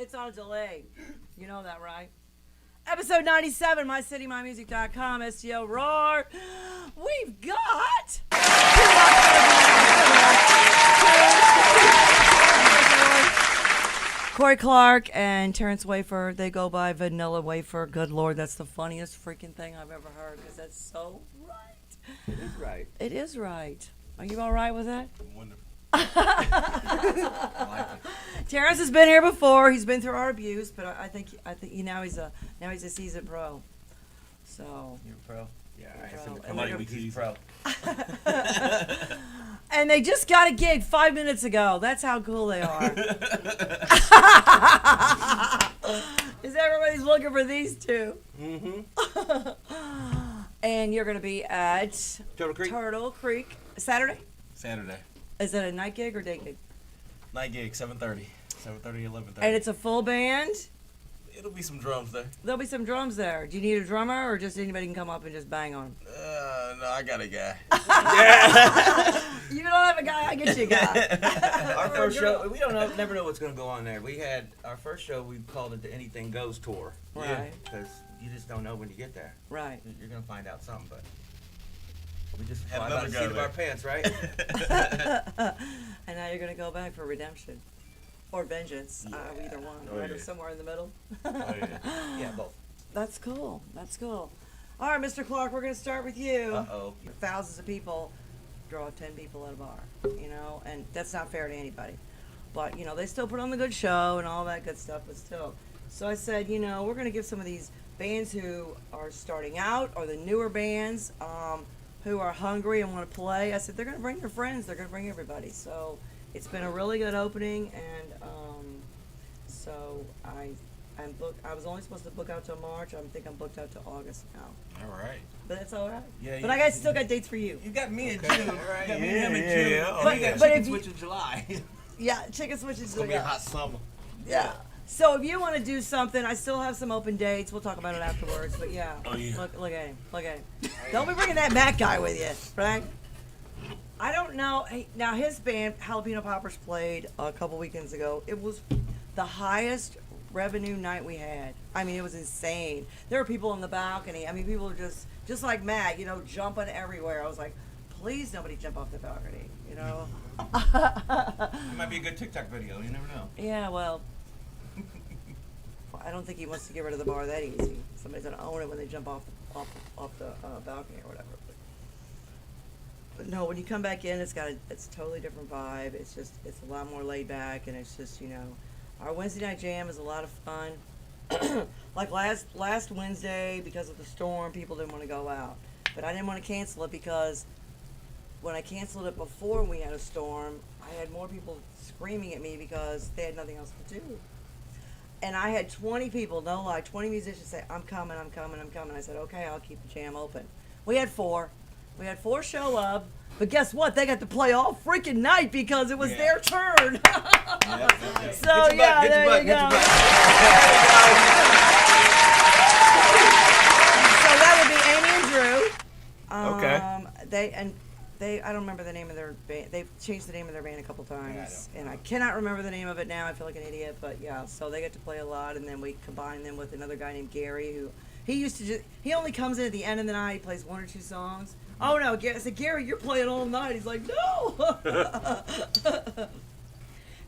It's on a delay. You know that, right? Episode 97, mycitymymusic.com, STL Roar. We've got Cory Clark and Terrence Wafer. They go by Vanilla Wafer. Good Lord, that's the funniest freaking thing I've ever heard because that's so right. It is right. It is right. Are you all right with that? Wonderful. Terrence has been here before. He's been through our abuse, but I think now he's a seasoned pro. So. You're a pro. Yeah, I assume He's pro. And they just got a gig 5 minutes ago. That's how cool they are. Is everybody's looking for these two? Mm-hmm. And you're going to be at Turtle Creek Saturday? Saturday. Is it a night gig or day gig? Night gig, 7:30. 7:30, 11:30. And it's a full band? It'll be some drums there. There'll be some drums there. Do you need a drummer or just anybody can come up and just bang on? No, I got a guy. Yeah. You don't have a guy, I get you a guy. Our first show, we never know what's going to go on there. We had our first show, we called it the Anything Goes Tour. Right. Because you just don't know when you get there. Right. You're going to find out something, but we just Had fly by another the guy seat of there. our pants, right? And now you're going to go back for redemption. Or vengeance. Yeah. Either one. Oh, Right? Or yeah. somewhere in the middle. Oh, yeah. Yeah, both. That's cool. That's cool. All right, Mr. Clark, we're going to start with you. Uh-oh. Thousands of people draw 10 people at a bar, you know, and that's not fair to anybody. But, you know, they still put on the good show and all that good stuff, but still. So I said, you know, we're going to give some of these bands who are starting out or the newer bands who are hungry and want to play. I said, they're going to bring their friends. They're going to bring everybody. So it's been a really good opening, and so I'm booked. I was only supposed to book out till March. I think I'm booked out till August now. All right. But that's all right. Yeah, But I still got dates for you. You got me in Okay. June, All right. You got me Yeah, in yeah, June. yeah. And you got But Chicken if you- Switch in July. Yeah, chicken switches. It's going to be a hot summer. Yeah. So if you want to do something, I still have some open dates. We'll talk about it afterwards. But yeah, Oh, yeah. look at him. Look at him. Don't be bringing that Mac guy with you, right? I don't know. Hey, now his band, Jalapeno Poppers, played a couple weekends ago. It was the highest revenue night we had. I mean, it was insane. There were people on the balcony. I mean, people were just like Matt, you know, jumping everywhere. I was like, please, nobody jump off the balcony, you know. It might be a good TikTok video. You never know. Yeah, well, I don't think he wants to get rid of the bar that easy. Somebody's gonna own it when they jump off the balcony or whatever. But no, when you come back in, it's a totally different vibe. It's a lot more laid back, and it's just, you know, our Wednesday night jam is a lot of fun. Like last Wednesday, because of the storm, people didn't want to go out, but I didn't want to cancel it because when I canceled it before we had a storm, I had more people screaming at me because they had nothing else to do. And I had 20 people, no lie, 20 musicians say, I'm coming. I said, okay, I'll keep the jam open. We had 4. We had 4 show up, but guess what? They got to play all freaking night because it was their turn. So, yeah, there you go. So that would be Amy and Drew. They I don't remember the name of their band. They've changed the name of their band a couple times, and I cannot remember the name of it now. I feel like an idiot, but yeah. So they get to play a lot, and then we combine them with another guy named Gary, who he only comes in at the end of the night. He plays 1 or 2 songs. Oh no, I said, Gary, you're playing all night. He's like, no.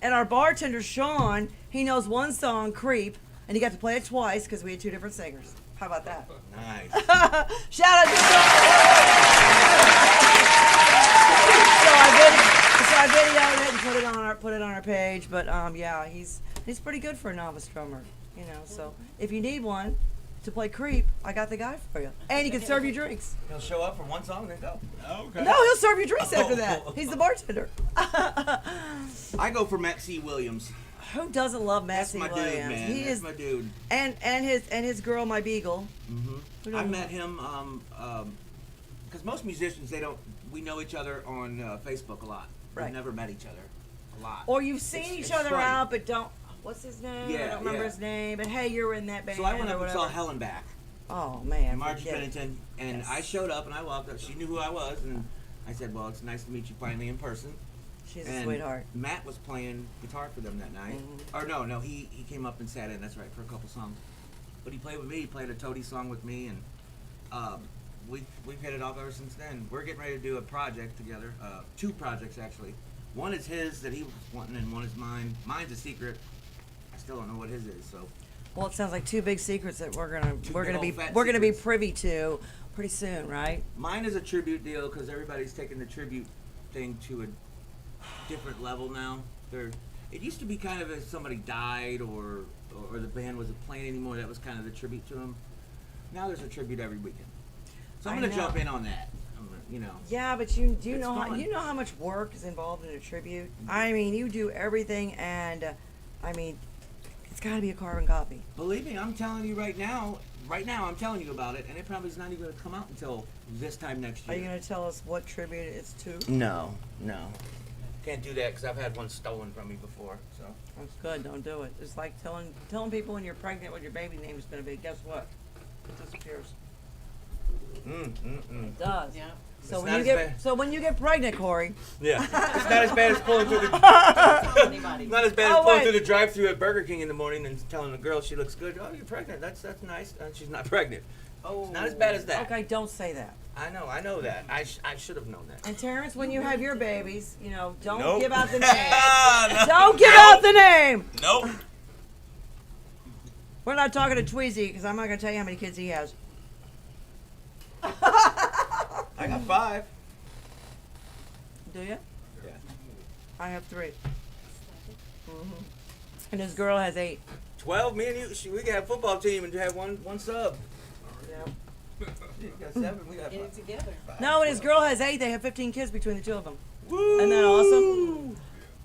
And our bartender Sean, he knows one song, Creep, and he got to play it twice because we had 2 different singers. How about that? Nice. Shout out to Sean. So I videoed it and put it on our page. But yeah, he's pretty good for a novice drummer, you know. So if you need one to play Creep, I got the guy for you, and he can serve you drinks. He'll show up for one song and then go. Okay. No, he'll serve you drinks after that. He's the bartender. I go for Matt C. Williams. Who doesn't love That's Massey my Williams? dude, man. He That's is, my dude. and his girl, my beagle. Mm-hmm. I met him because most musicians we know each other on Facebook a lot. Right. We've never met each other a lot. Or you've seen each other funny. out, but don't. What's his name? I Yeah, don't remember yeah. his name. But hey, you're in that band. So I went or up and whatever. saw Helen back. Oh man, And Margie forget it. Pennington, and Yes. I showed up and I walked up. She knew who I was, and I said, "Well, it's nice to meet you finally in person." She's a And sweetheart. Matt was playing guitar for them that night. Mhm. Or no, he came up and sat in. That's right, for a couple songs. But he played with me. He played a Toady song with me, and we've hit it off ever since then. We're getting ready to do a project together. 2 projects actually. One is his that he was wanting, and one is mine. Mine's a secret. I still don't know what his is. So Well, it sounds like 2 big secrets that we're Two gonna big old fat be secrets. privy to pretty soon, right? mine is a tribute deal because everybody's taking the tribute thing to a different level now. It used to be kind of if somebody died or the band wasn't playing anymore. That was kind of the tribute to them. Now there's a tribute every weekend. So I'm I gonna know. jump in on that. You know. Yeah, but do you It's know fun. how much work is involved in a tribute? I mean, you do everything, and I mean, it's got to be a carbon copy. Believe me, I'm telling you right now. Right now, I'm telling you about it, and it probably is not even going to come out until this time next Are year. you gonna tell us what tribute it's to? No. Can't do that because I've had one stolen from me before. So. That's good. Don't do it. It's like telling people when you're pregnant what your baby name is gonna be. Guess what? It disappears. It does. Yeah. So It's when not you as get bad. when you get pregnant, Cory. Yeah. It's not as bad as pulling through the. Tell anybody. Not as bad Oh, as pulling wait. through the drive-through at Burger King in the morning and telling the girl she looks good. Oh, you're pregnant. That's nice. And she's not pregnant. Oh. It's not as bad as that. Okay, don't say that. I know that. I should have known that. And Terrence, when you have your babies, don't Nope. give out the name. No. Don't give out the name. Nope. We're not talking to Tweezy because I'm not gonna tell you how many kids he has. I got 5. Do you? Yeah. I have 3. And this girl has 8. 12. Me and you. We got a football team and have one sub. Yeah. You got 7. We got Get it 5. together. No, and his girl has 8. They have 15 kids between the 2 of them. Woo! Isn't that awesome?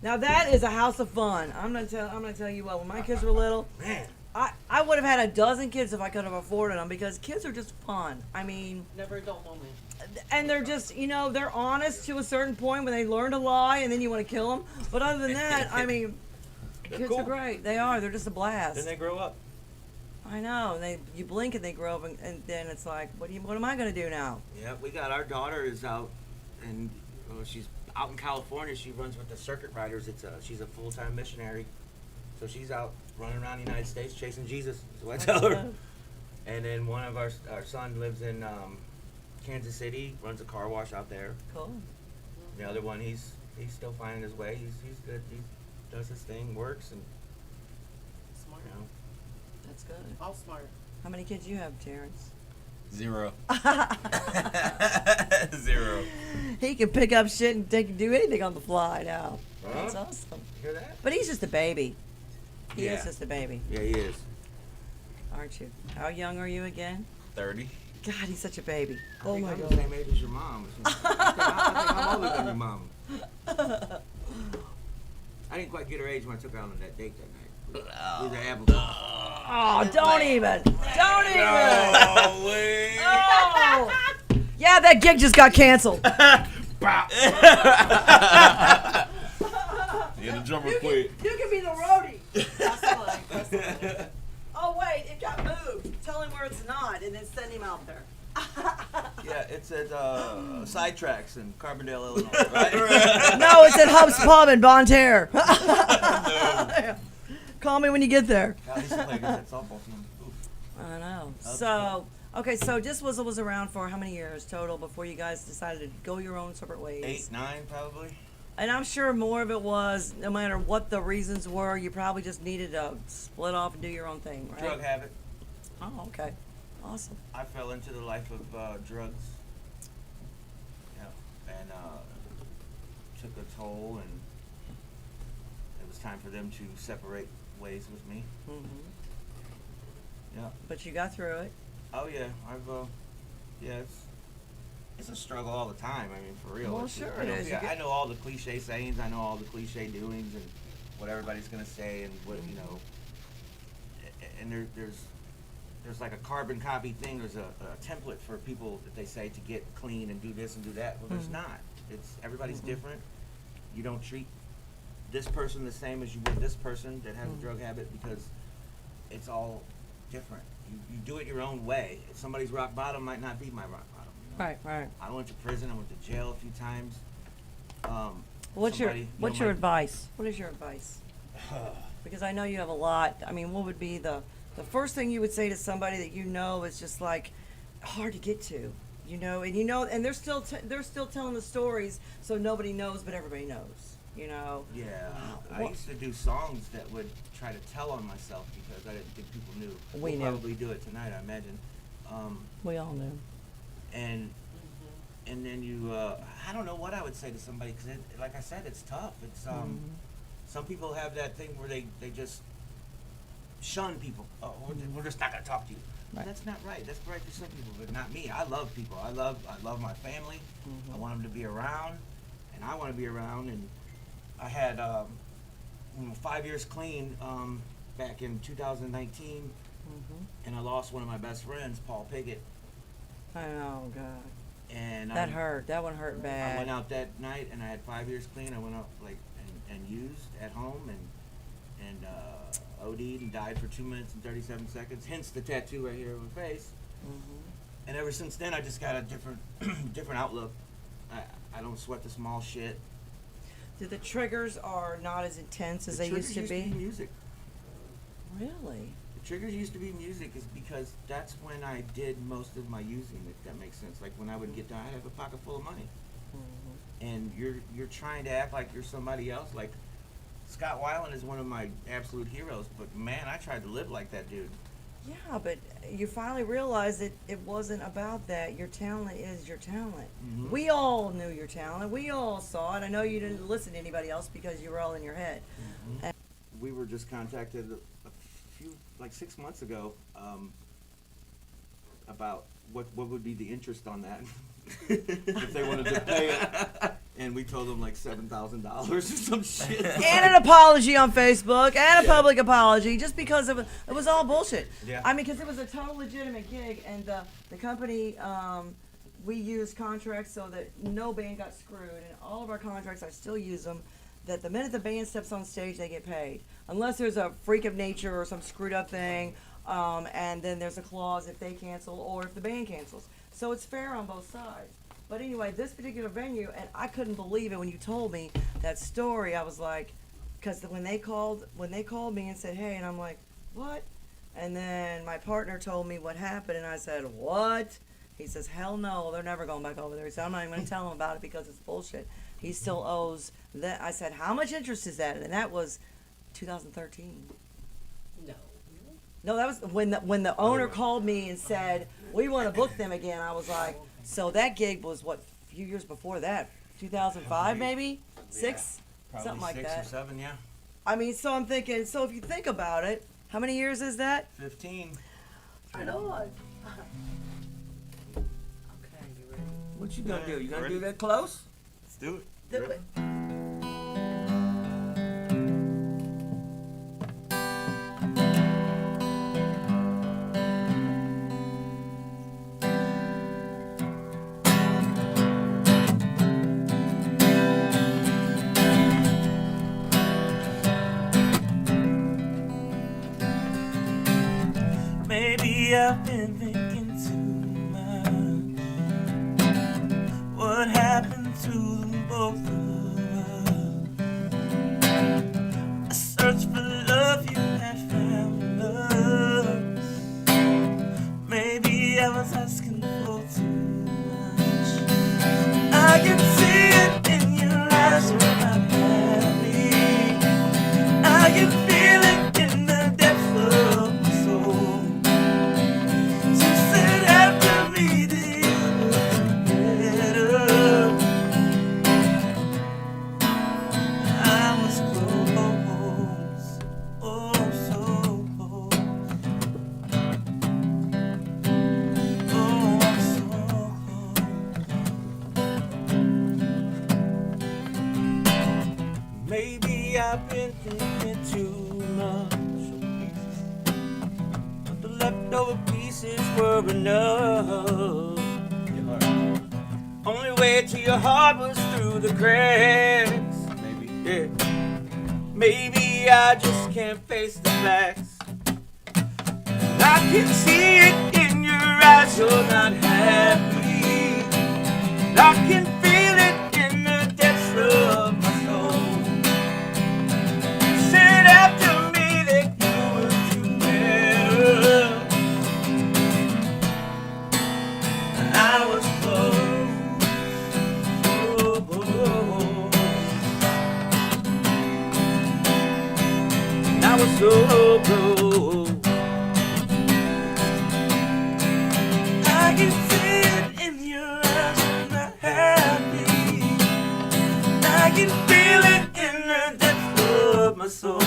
Now that is a house of fun. I'm gonna tell you what. When my kids were little, Man. I would have had a dozen kids if I could have afforded them because kids are just fun. I mean, Never a dull moment. and they're just they're honest to a certain point when they learn to lie, and then you want to kill them. But other than that, I mean, kids cool. are great. They are. They're just a blast. Then they grow up. I know. You blink and they grow up, and then it's like, what am I gonna do now? Yeah, we got our daughter is out, and she's out in California. She runs with the circuit riders. She's a full-time missionary, so she's out running around the United States chasing Jesus. Is what I tell her. And then one of our son lives in Kansas City, runs a car wash out there. Cool. The other one, he's still finding his way. He's good. He does his thing, works, and Smart. That's good. All smart. How many kids you have, Terrence? 0. 0. He can pick up shit and do anything on the fly now. Huh? That's awesome. You hear that? But he's just a baby. He is Yeah. just a baby, Yeah, he is. aren't you? How young are you again? 30. God, he's such a baby. I Oh think my I'm the God. same age as your mom. I think I'm older than your mom. I didn't quite get her age when I took her out on that date that night. We was at Apple. Oh, don't even. Don't even. Holy. Oh. Yeah, that gig just got canceled. Yeah, the drummer quit. You can be the roadie. That's the line. Oh, wait, it got moved. Tell him where it's not and then send him out there. Yeah, it's at Sidetracks in Carbondale, Illinois, right? No, it's at Hub's Pub in Bonne Terre. Call me when you get there. God, I used to play against that softball team. Oof. I know. Okay. So, okay, so Just Whistle was around for how many years total before you guys decided to go your own separate ways? 8, 9, probably. And I'm sure more of it was, no matter what the reasons were, you probably just needed to split off and do your own thing, right? Drug habit. Oh, okay. Awesome. I fell into the life of drugs. Yeah, and took a toll, and it was time for them to separate ways with me. Hmm. Yeah. But you got through it. Oh yeah, yeah, it's a struggle all the time. I mean, for real. Well, It's- sure you know, it is. You yeah, get- I know all the cliche sayings. I know all the cliche doings and what everybody's gonna say and what you know. And there's like a carbon copy thing. There's a template for people that they say to get clean and do this and do that. Well, there's Mhm. not. It's everybody's different. You don't treat this person the same as you would this person that has a drug habit because it's all different. You do it your own way. If somebody's rock bottom might not be my rock bottom. You know? Right, right. I went to prison. I went to jail a few times. What's your somebody, What's know your my- advice? What is your advice? Because I know you have a lot. I mean, what would be the first thing you would say to somebody that you know is just like hard to get to, you know, and they're still telling the stories, so nobody knows, but everybody knows, you know. Yeah, I used to do songs that would try to tell on myself because I didn't think people knew. We We'll knew. probably do it tonight, I imagine. We all knew. And then you, I don't know what I would say to somebody because, like I said, it's tough. It's some people have that thing where they just shun people. Oh, we're just not gonna talk to you. Right. That's not right. That's right for some people, but not me. I love people. I love my family. I want them to be around, and I want to be around. And I had 5 years clean back in 2019, and I lost one of my best friends, Paul Piggott. I know, God. And That hurt. That one hurt bad. I went out that night and I had 5 years clean. I went out and used at home and OD'd and died for 2 minutes and 37 seconds. Hence the tattoo right here on my face. And ever since then, I just got a different outlook. I don't sweat the small shit. The triggers are not as intense as The they used triggers to be. music. Really? The triggers used to be music is because that's when I did most of my using, if that makes sense. Like when I would get down, I'd have a pocket full of money. And you're trying to act like you're somebody else. Like Scott Weiland is one of my absolute heroes, but man, I tried to live like that dude. Yeah, but you finally realized that it wasn't about that. Your talent is your talent. We all knew your talent. We all saw it. I know you didn't listen to anybody else because you were all in your head. We were just contacted a few, like 6 months ago, about what would be the interest on that if they wanted to pay it. And we told them like $7,000 or some shit. And an apology on Facebook, and a public apology, just because it was all bullshit. Yeah. I mean, because it was a total legitimate gig, and the company, we used contracts so that no band got screwed, and all of our contracts, I still use them, that the minute the band steps on stage, they get paid. Unless there's a freak of nature or some screwed up thing, and then there's a clause if they cancel or if the band cancels. So it's fair on both sides. But anyway, this particular venue, and I couldn't believe it when you told me that story. I was like, because when they called me and said, hey, and I'm like, what? And then my partner told me what happened, and I said, what? He says, hell no, they're never going back over there. He said, I'm not even going to tell him about it because it's bullshit. He still owes that. I said, how much interest is that? And that was 2013. No. No, that was when the owner called me and said, we want to book them again. I was like, so that gig was what, a few years before that? 2005 maybe? Six? Probably Something like 6 that. or 7, yeah. I mean, so I'm thinking, so if you think about it, how many years is that? 15. Right on. Okay, you ready? What you gonna do? You gonna Ready? do that close? Let's do it. Do it. Maybe I've been thinking too much. What happened to them both of us? A search for love you had found us. Maybe I was asking for too much. I can see it in your eyes, you're not happy. I can feel it in the depths of my soul. You said after me that you would do better. I was close, oh so close. Oh, I'm so close. Maybe I've been thinking too much. But the leftover pieces were enough. Only way to your heart was through the cracks. Maybe. Yeah. Maybe I just can't face the facts. I can see it in your eyes, you're not happy. I can feel it in the depths of my sorrow. I can see it in your eyes when you're happy. I can feel it in the depths of my soul.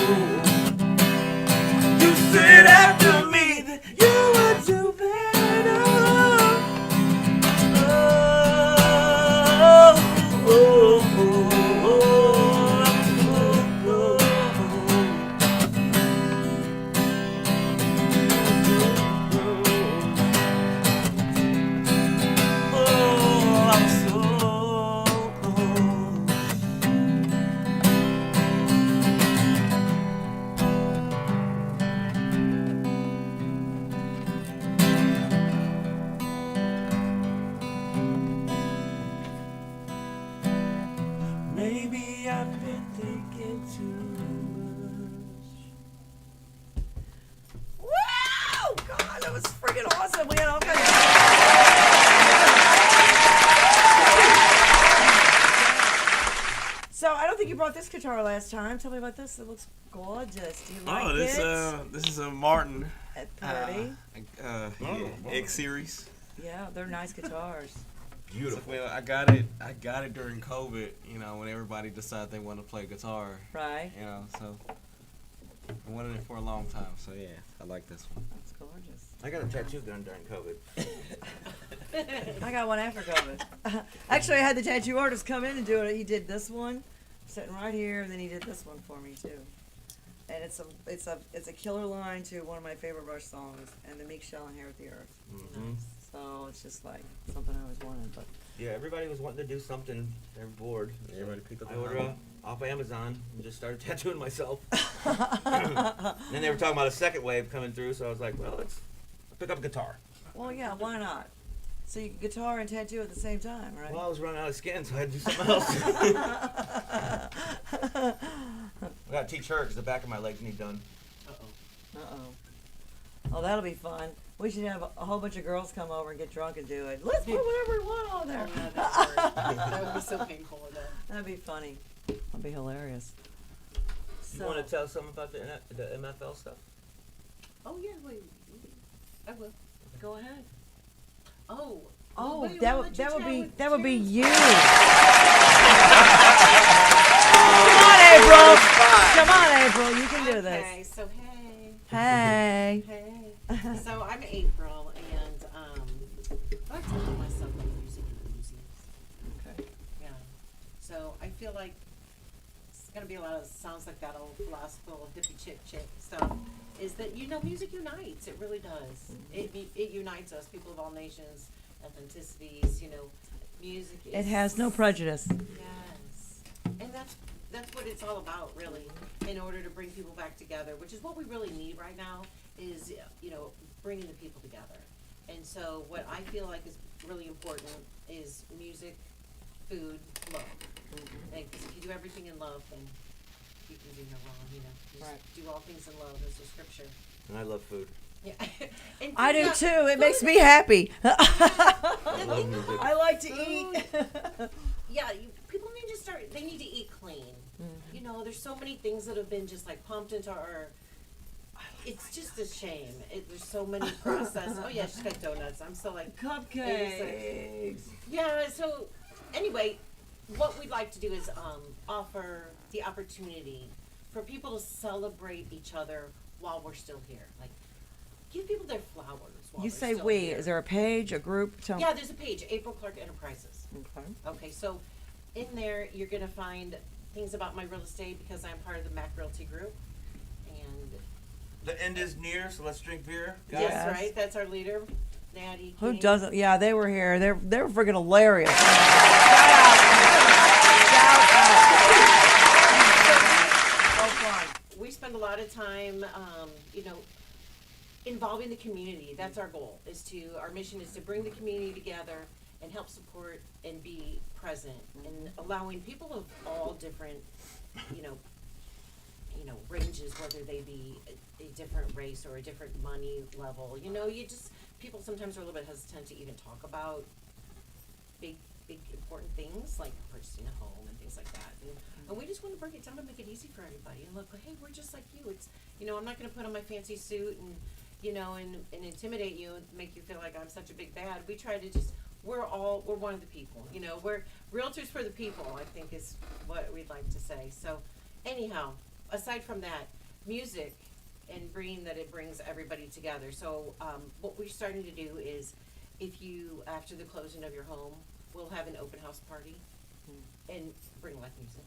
You said after me that you were too better. Oh, oh, maybe I've been thinking too much. Wow! God, that was freaking awesome. We had all kinds of. So I don't think you brought this guitar last time. Tell me about this. It looks gorgeous. Do you like Oh, it? this is a Martin Pretty. X series. Yeah, they're nice guitars. Beautiful. Well, I got it during COVID. You know, when everybody decided they want to play guitar. Right. You know, so I wanted it for a long time. So yeah, I like this one. That's gorgeous. I got a tattoo done during COVID. I got one after COVID. Actually, I had the tattoo artist come in and do it. He did this one, sitting right here, and then he did this one for me too. And it's a killer line to one of my favorite Rush songs, and the Meek Shall Inherit the Earth. Mm-hmm. So it's just like something I always wanted. But Yeah, everybody was wanting to do something. They're bored. Everybody picked up I the ordered phone. off Amazon and just started tattooing myself. Then they were talking about a second wave coming through, so I was like, well, let's pick up a guitar. well, yeah, why not? So you can guitar and tattoo at the same time, right? Well, I was running out of skin, so I had to do something else. I gotta teach her because the back of my legs need done. Oh, that'll be fun. We should have a whole bunch of girls come over and get drunk and do it. Let's put whatever we want on there. Oh, no, that would be so painful with that. That'd be funny. That'd be hilarious. You want to tell something about the MFL stuff? Oh yeah, wait. I will. Go ahead. Oh. Oh, wait, that I'll would let you tell it be too. you. Come on, April. Come on, April. You can do Okay, this. so hey. Hey. Hey. So I'm April, and I like to call myself a music enthusiast. Okay. Yeah. So I feel like it's gonna be a lot of sounds like that old philosophical hippie chick stuff. Is that music unites? It really does. It unites us, people of all nations, ethnicities. Music. It has no prejudice. Yes, and that's what it's all about, really. In order to bring people back together, which is what we really need right now, is bringing the people together. And so, what I feel like is really important is music, food, love. Because if you do everything in love, then you can do no wrong. You just Right. do all things in love, is the scripture. And I love food. Yeah, and I do yeah, too. It food- makes me happy. I love music. I like to eat. Yeah, people need to start. They need to eat clean. There's so many things that have been just like pumped into our. It's just a shame. There's so many processed. Oh yeah, she's got donuts. I'm so like Cupcakes. Yeah. So anyway, what we'd like to do is offer the opportunity for people to celebrate each other while we're still here. Like, give people their flowers. While You they're say still we. here. Is there a page, a group? Tell Yeah, there's a page, April Clark Enterprises. Okay. Okay, so in there you're gonna find things about my real estate because I'm part of the Mac Realty Group. And The end is near, so let's drink beer. Yes. that's right, that's our leader, Natty. Who King. doesn't? Yeah, they were here. They were freaking hilarious. Shout out. So fun. We spend a lot of time, involving the community. That's our goal. Our mission is to bring the community together and help support and be present and allowing people of all different, ranges, whether they be a different race or a different money level. People sometimes are a little bit hesitant to even talk about big big important things like purchasing a home and things like that. And we just want to break it down and make it easy for everybody. And look, hey, we're just like you. It's, I'm not going to put on my fancy suit and, and intimidate you and make you feel like I'm such a big bad. We try to just, we're one of the people. We're realtors for the people, I think is what we'd like to say. So anyhow, aside from that, music and bringing that it brings everybody together. So what we're starting to do is, if you, after the closing of your home, we'll have an open house party and bring live music.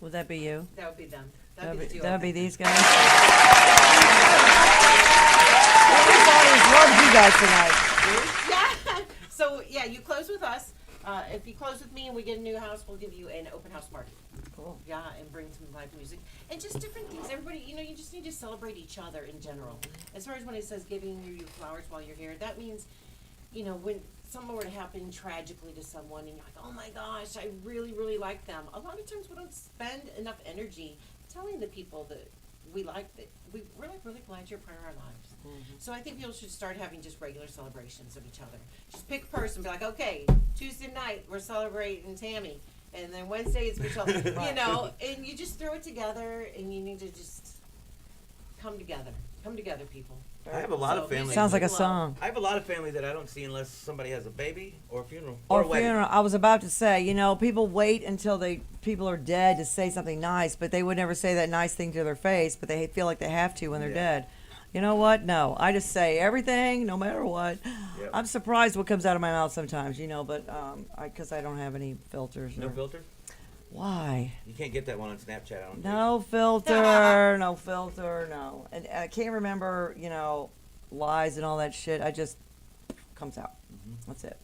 Would that be you? That would be them. That would be the duo. That would be these guys. This audience loves you guys tonight. Yeah. So yeah, you close with us. If you close with me and we get a new house, we'll give you an open house party. Cool. Yeah, and bring some live music and just different things. Everybody, you just need to celebrate each other in general. As far as when it says giving you flowers while you're here, that means, when something were to happen tragically to someone and you're like, oh my gosh, I really, really like them. A lot of times we don't spend enough energy telling the people that we like that we're like really glad you're part of our lives. Mm-hmm. So I think people should start having just regular celebrations of each other. Just pick a person, be like, okay, Tuesday night we're celebrating Tammy, and then Wednesday it's Michelle. And you just throw it together, and you need to just come together. Come together, people. I have a lot of family. Sounds like a song. I have a lot of family that I don't see unless somebody has a baby or a funeral Or a wedding. funeral. I was about to say, people wait until people are dead to say something nice, but they would never say that nice thing to their face, but they feel like they have to when they're dead. You know what? No, I just say everything, no matter what. Yep. I'm surprised what comes out of my mouth sometimes, but because I don't have any filters. No filter? Why? You can't get that one on Snapchat, I don't think. No filter, no filter, no. And I can't remember, lies and all that shit. I just comes out. Mm-hmm. That's it.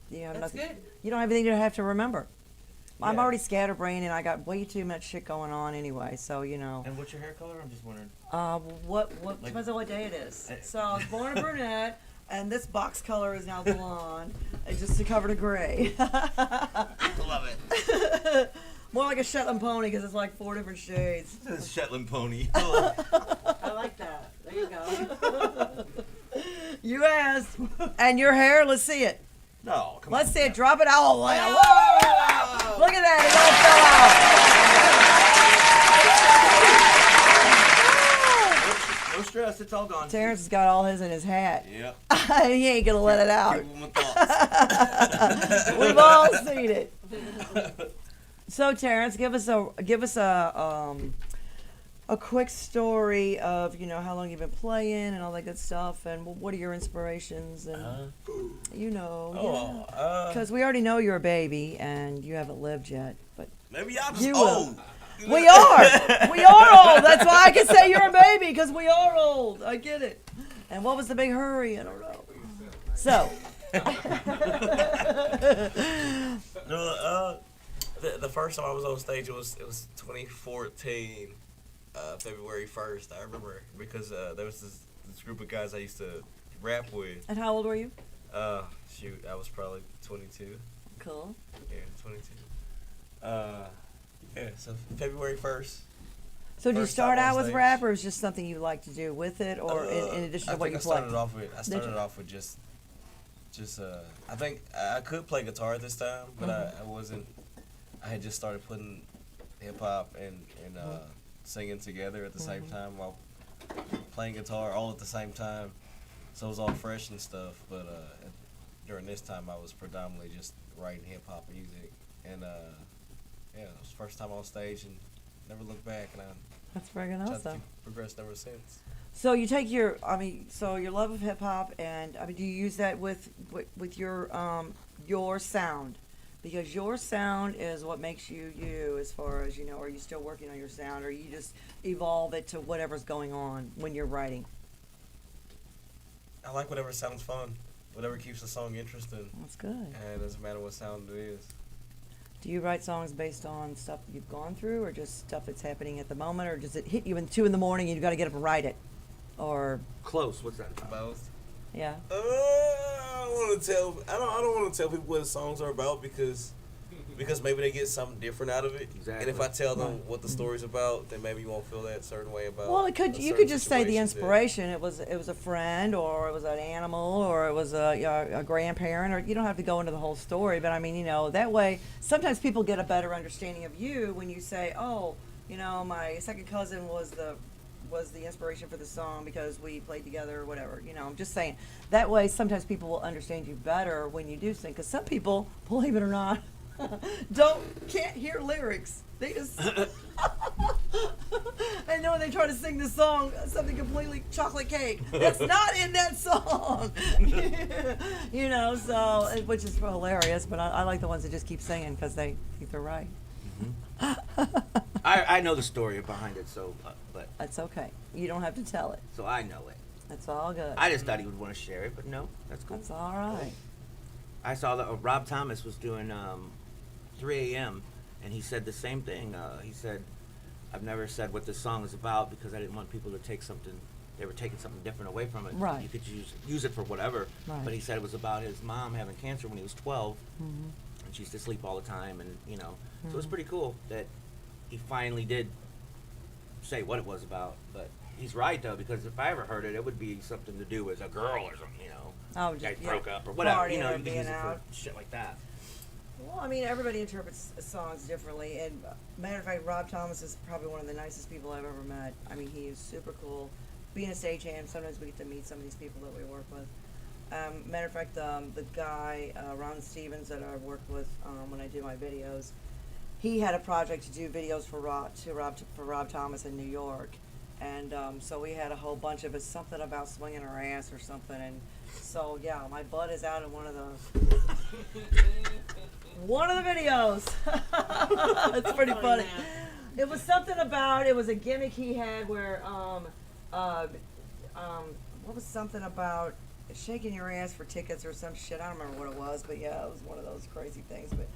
That's nothing. good. You don't have anything to have to remember. I'm Yeah. already scatterbrained and I got way too much shit going on anyway. So And what's your hair color? I'm just wondering. what depends on what day it is. So I was born a brunette, and this box color is now blonde, just to cover the gray. Love it. More like a Shetland pony because it's like 4 different shades. This is Shetland pony. I like that. There you go. You asked. And your hair, let's see it. No, come on. Let's see it. Drop it out. Whoa! Whoa! Look at that. It all fell out. No stress, it's all gone. Terrence has got all his in his hat. Yep. He ain't going to let it out. People with thoughts. We've all seen it. So Terrence, give us a quick story of how long you've been playing and all that good stuff, and what are your inspirations and because we already know you're a baby and you haven't lived yet, but Maybe y'all just you old. will. We are old. That's why I can say you're a baby, because we are old. I get it. And what was the big hurry? I don't know. So. The first time I was on stage, it was 2014, February 1st. I remember because there was this group of guys I used to rap with. And how old were you? I was probably 22. Cool. Yeah, 22. So February 1st. So did you First start time on out with stage. rap, or is just something you like to do with it, or in addition to what you play? I started off with just I think I could play guitar this time, but I wasn't. I had just started putting hip hop and singing together at the same time while playing guitar all at the same time. So it was all fresh and stuff. But during this time, I was predominantly just writing hip hop music, and it was the first time on stage and never looked back. And That's friggin' I awesome. progressed ever since. So you take your love of hip hop, and do you use that with your sound? Because your sound is what makes you you, as far as, are you still working on your sound, or you just evolve it to whatever's going on when you're writing? I like whatever sounds fun, whatever keeps the song interesting. That's good. And it doesn't matter what sound it is. Do you write songs based on stuff that you've gone through, or just stuff that's happening at the moment, or does it hit you in 2 a.m. and you've got to get up and write it? Or Close, what's that about? Both. yeah. I don't want to tell. I don't want to tell people what the songs are about because because maybe they get something different out of it. Exactly. And if I tell them what the story's about, then maybe you won't feel that certain way about. Well, it could. You could just say the situations that- inspiration. It was a friend, or it was an animal, or it was a grandparent, or you don't have to go into the whole story. But I mean, that way, sometimes people get a better understanding of you when you say, "Oh, my second cousin was the inspiration for the song because we played together," or whatever. I'm just saying. That way, sometimes people will understand you better when you do sing. Because some people, believe it or not, can't hear lyrics. They just and then when they try to sing this song, something completely chocolate cake, that's not in that song. So which is hilarious. But I like the ones that just keep singing because they think they're right. I know the story behind it, so but That's okay. You don't have to tell it. so I know it. That's all good. I just thought he would want to share it, but no, that's cool. That's all right. I saw that Rob Thomas was doing 3 a.m. and he said the same thing. He said, "I've never said what this song is about because I didn't want people to take something. They were taking something different away from it. Right. You could use it for whatever." Right. But he said it was about his mom having cancer when he was 12, Mm-hmm. and she used to sleep all the time, and so it's pretty cool that he finally did say what it was about. But he's right though, because if I ever heard it, it would be something to do with a girl or something, Oh, guys just broke up or whatever. Partying You or could being use it out. for shit like that. Well, I mean, everybody interprets songs differently. And matter of fact, Rob Thomas is probably one of the nicest people I've ever met. I mean, he is super cool. Being a stagehand, sometimes we get to meet some of these people that we work with. Matter of fact, the guy, Ron Stevens, that I worked with when I do my videos, he had a project to do videos for Rob Thomas in New York. And so we had a whole bunch of it, something about swinging her ass or something. And so, yeah, my butt is out in one of the videos. It's pretty funny. It was something about, it was a gimmick he had where, what was something about shaking your ass for tickets or some shit. I don't remember what it was, but yeah, it was one of those crazy things. But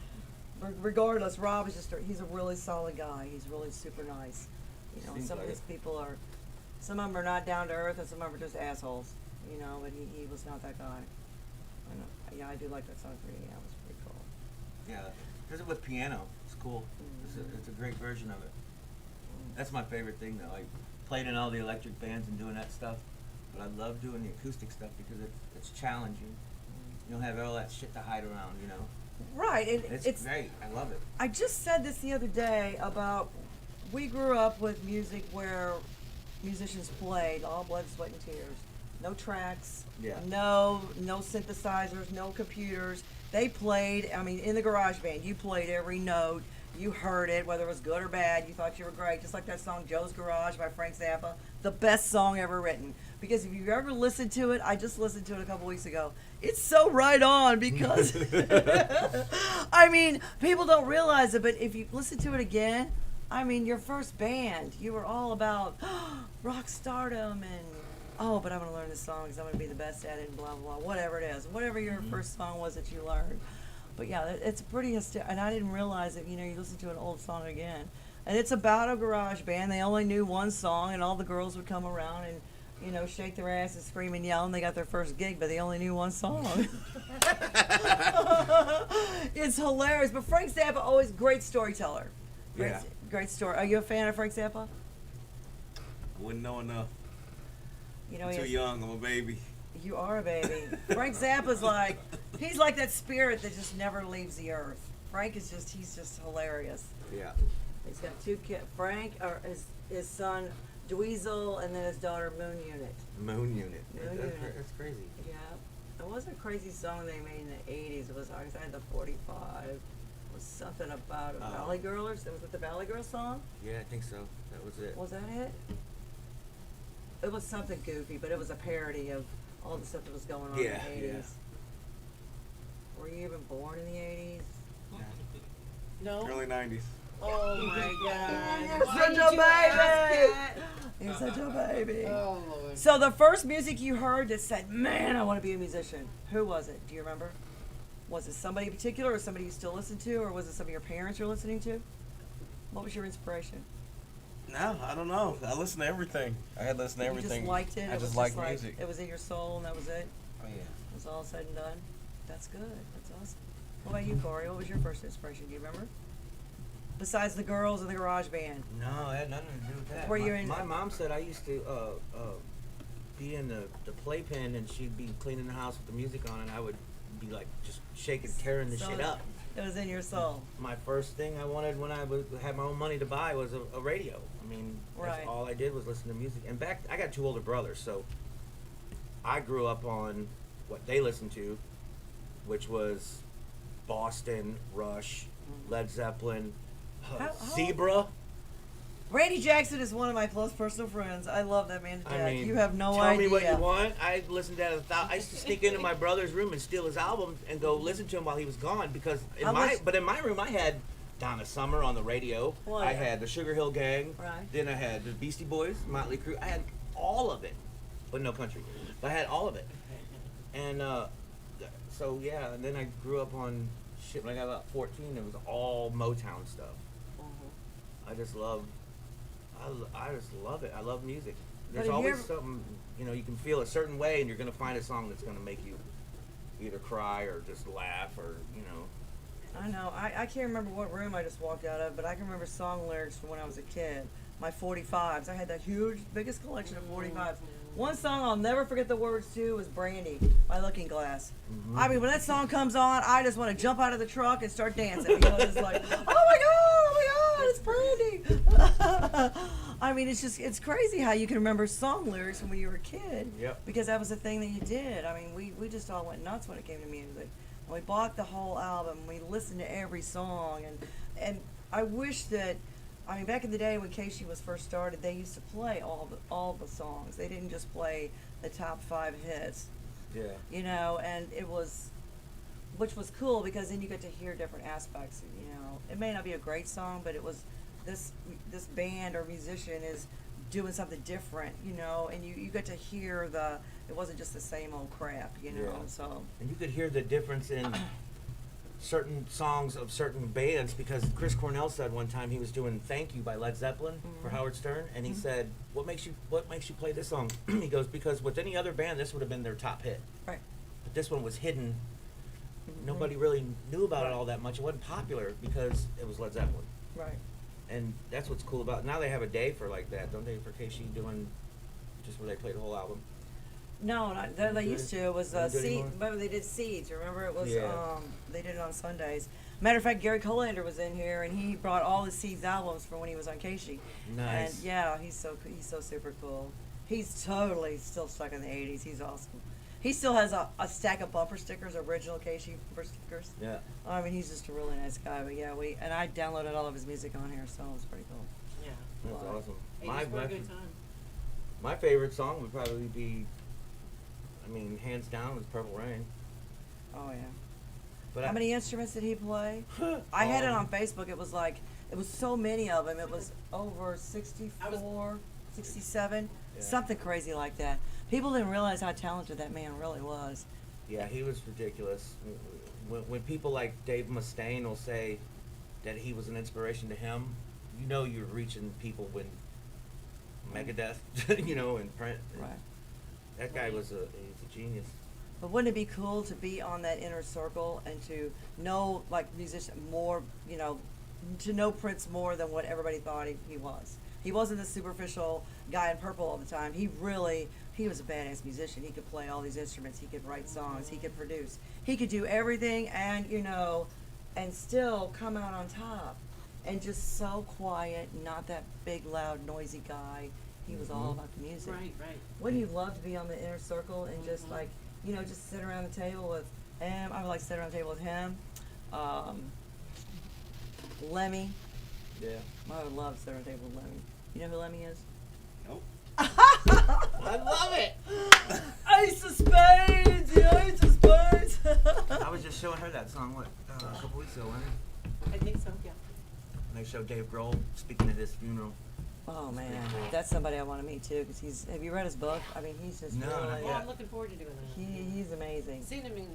regardless, Rob is he's a really solid guy. He's really super nice. Seems Some of like these it. people are, some of them are not down to earth and some of them are just assholes. But he was not that guy. Yeah, I do like that song 3 a.m. It was pretty cool. Yeah, because it with piano, it's cool. It's a great version of it. That's my favorite thing though. I played in all the electric bands and doing that stuff, but I love doing the acoustic stuff because it's challenging. You don't have all that shit to hide around, Right, and It's great. I love it. I just said this the other day about, we grew up with music where musicians played all blood, sweat, and tears. No tracks, Yeah. no synthesizers, no computers. They played, in the garage band, you played every note. You heard it, whether it was good or bad. You thought you were great. Just like that song, Joe's Garage by Frank Zappa. The best song ever written. Because if you've ever listened to it, I just listened to it a couple weeks ago. It's so right on because, people don't realize it, but if you listen to it again, your first band, you were all about rock stardom and, but I'm going to learn this song because I'm going to be the best at it and blah, blah, blah, whatever it is. Whatever your first song was that you learned. But yeah, it's pretty and I didn't realize that, you listen to an old song again. And it's about a garage band. They only knew one song and all the girls would come around and, shake their ass and scream and yell, and they got their first gig, but they only knew one song. It's hilarious. But Frank Zappa, always great storyteller. Great story. Are you a fan of Frank Zappa? Wouldn't know enough. He Too has- young. I'm a baby. You are a baby. Frank Zappa's he's like that spirit that just never leaves the earth. Frank is he's just hilarious. Yeah. He's got two kids, Frank, or his son, Dweezil, and then his daughter, Moon Unit. Moon Unit. Moon Unit. That's crazy. Yeah. It wasn't a crazy song they made in the 80s. It was, I had the 45. It was something about a Valley Girl, was it the Valley Girl song? Yeah, I think so. That was it. Was that it? It was something goofy, but it was a parody of all the stuff that was going on in the 80s. Yeah. Were you even born in the 80s? No? Early 90s. Oh my God. You're Why such did a you ask baby. that? You're such a baby. Oh Lord. So the first music you heard that said, "Man, I want to be a musician," who was it? Do you remember? Was it somebody in particular, or somebody you still listen to, or was it some of your parents you're listening to? What was your inspiration? No, I don't know. I listen to everything. I had to listen to everything. You just liked it? I It was just like like, music. it was in your soul and that was it? Oh yeah. It was all said and done? That's good. That's awesome. What about you, Cory? What was your first inspiration? Do you remember? Besides the girls and the garage band. No, it had nothing to do with that. Were you in- My mom said I used to be in the playpen, and she'd be cleaning the house with the music on, and I would be like just shaking, tearing the So shit up. It was in your soul. My first thing I wanted when I had my own money to buy was a radio. I mean, Right. that's all I did was listen to music. And I got 2 older brothers, so I grew up on what they listened to, which was Boston, Rush, Led Zeppelin, How- Zebra. Randy Jackson is one of my close personal friends. I love that man to death. I mean, You have no tell idea. me what you want. I listened to that. I used to sneak into my brother's room and steal his albums and go listen to him while he was gone because in my room I had Donna Summer on the radio. Well, I yeah. had the Sugar Hill Gang. Right. Then I had the Beastie Boys, Motley Crue. I had all of it, but no country. But I had all of it, and so yeah. And then I grew up on shit. When I got about 14, it was all Motown stuff. I just love. I just love it. I love music. There's have you always ever- something, you can feel a certain way, and you're gonna find a song that's gonna make you either cry or just laugh or I know. I can't remember what room I just walked out of, but I can remember song lyrics from when I was a kid. My 45s. I had that huge, biggest collection of 45s. One song I'll never forget the words to was Brandy by Looking Glass. I mean, when that song comes on, I just want to jump out of the truck and start dancing because it's like, oh my God, it's Brandy. I mean, it's crazy how you can remember song lyrics from when you were a kid. Yep. Because that was the thing that you did. I mean, we just all went nuts when it came to music. And we bought the whole album. We listened to every song. And I wish that, I mean, back in the day when Casey was first started, they used to play all the songs. They didn't just play the top 5 hits, yeah. and which was cool because then you get to hear different aspects. It may not be a great song, but it was this band or musician is doing something different, and you get to hear it wasn't just the same old crap, Yeah. so. And you could hear the difference in certain songs of certain bands because Chris Cornell said one time he was doing "Thank You" by Led Zeppelin for Howard Stern, and he said, "What makes you play this song?" He goes, "Because with any other band, this would have been their top hit, Right. but this one was hidden. Nobody really knew about it all that much. It wasn't popular because it was Led Zeppelin, Right. and that's what's cool about. Now they have a day for like that, don't they? For Casey doing just where they play the whole album. No, they used to. It was They don't do it seed. anymore? Remember they did seeds. Remember it was. Yeah. They did it on Sundays. Matter of fact, Gary Colander was in here, and he brought all the Seeds albums from when he was on Casey. Nice. And yeah, he's so super cool. He's totally still stuck in the '80s. He's awesome. He still has a stack of bumper stickers, original Casey bumper stickers. Yeah. I mean, he's just a really nice guy. But yeah, and I downloaded all of his music on here, so it was pretty cool. Yeah. That's Wow. awesome. It was a good time. My favorite song would probably be, hands down, was Purple Rain. Oh yeah. But How many instruments did he play? I had it on Facebook. It was so many of them. It was over 64, 67, Yeah. something crazy like that. People didn't realize how talented that man really was. Yeah, he was ridiculous. When people like Dave Mustaine will say that he was an inspiration to him, you're reaching people when Megadeth, and Prince. Right. That guy he's a genius. But wouldn't it be cool to be on that inner circle and to know, like, musician more, to know Prince more than what everybody thought he was. He wasn't the superficial guy in purple all the time. He was a badass musician. He could play all these instruments. He could write songs. He could produce. He could do everything and, and still come out on top. And just so quiet, not that big, loud, noisy guy. He was all about the music. Right. Wouldn't you love to be on the inner circle and just like, just sit around the table with him? I would like to sit around the table with him. Lemmy. Yeah. I would love to sit around the table with Lemmy. You know who Lemmy is? Nope. I love it. Ace of Spades! The Ace of Spades! I was just showing her that song, a couple weeks ago, wasn't it? I think so, yeah. And they showed Dave Grohl speaking at his funeral. Oh man, pretty cool. that's somebody I want to meet too. Cause have you read his book? I mean, he's just No, not really. yet. Well, I'm looking forward to doing that. He's amazing. Seen him in,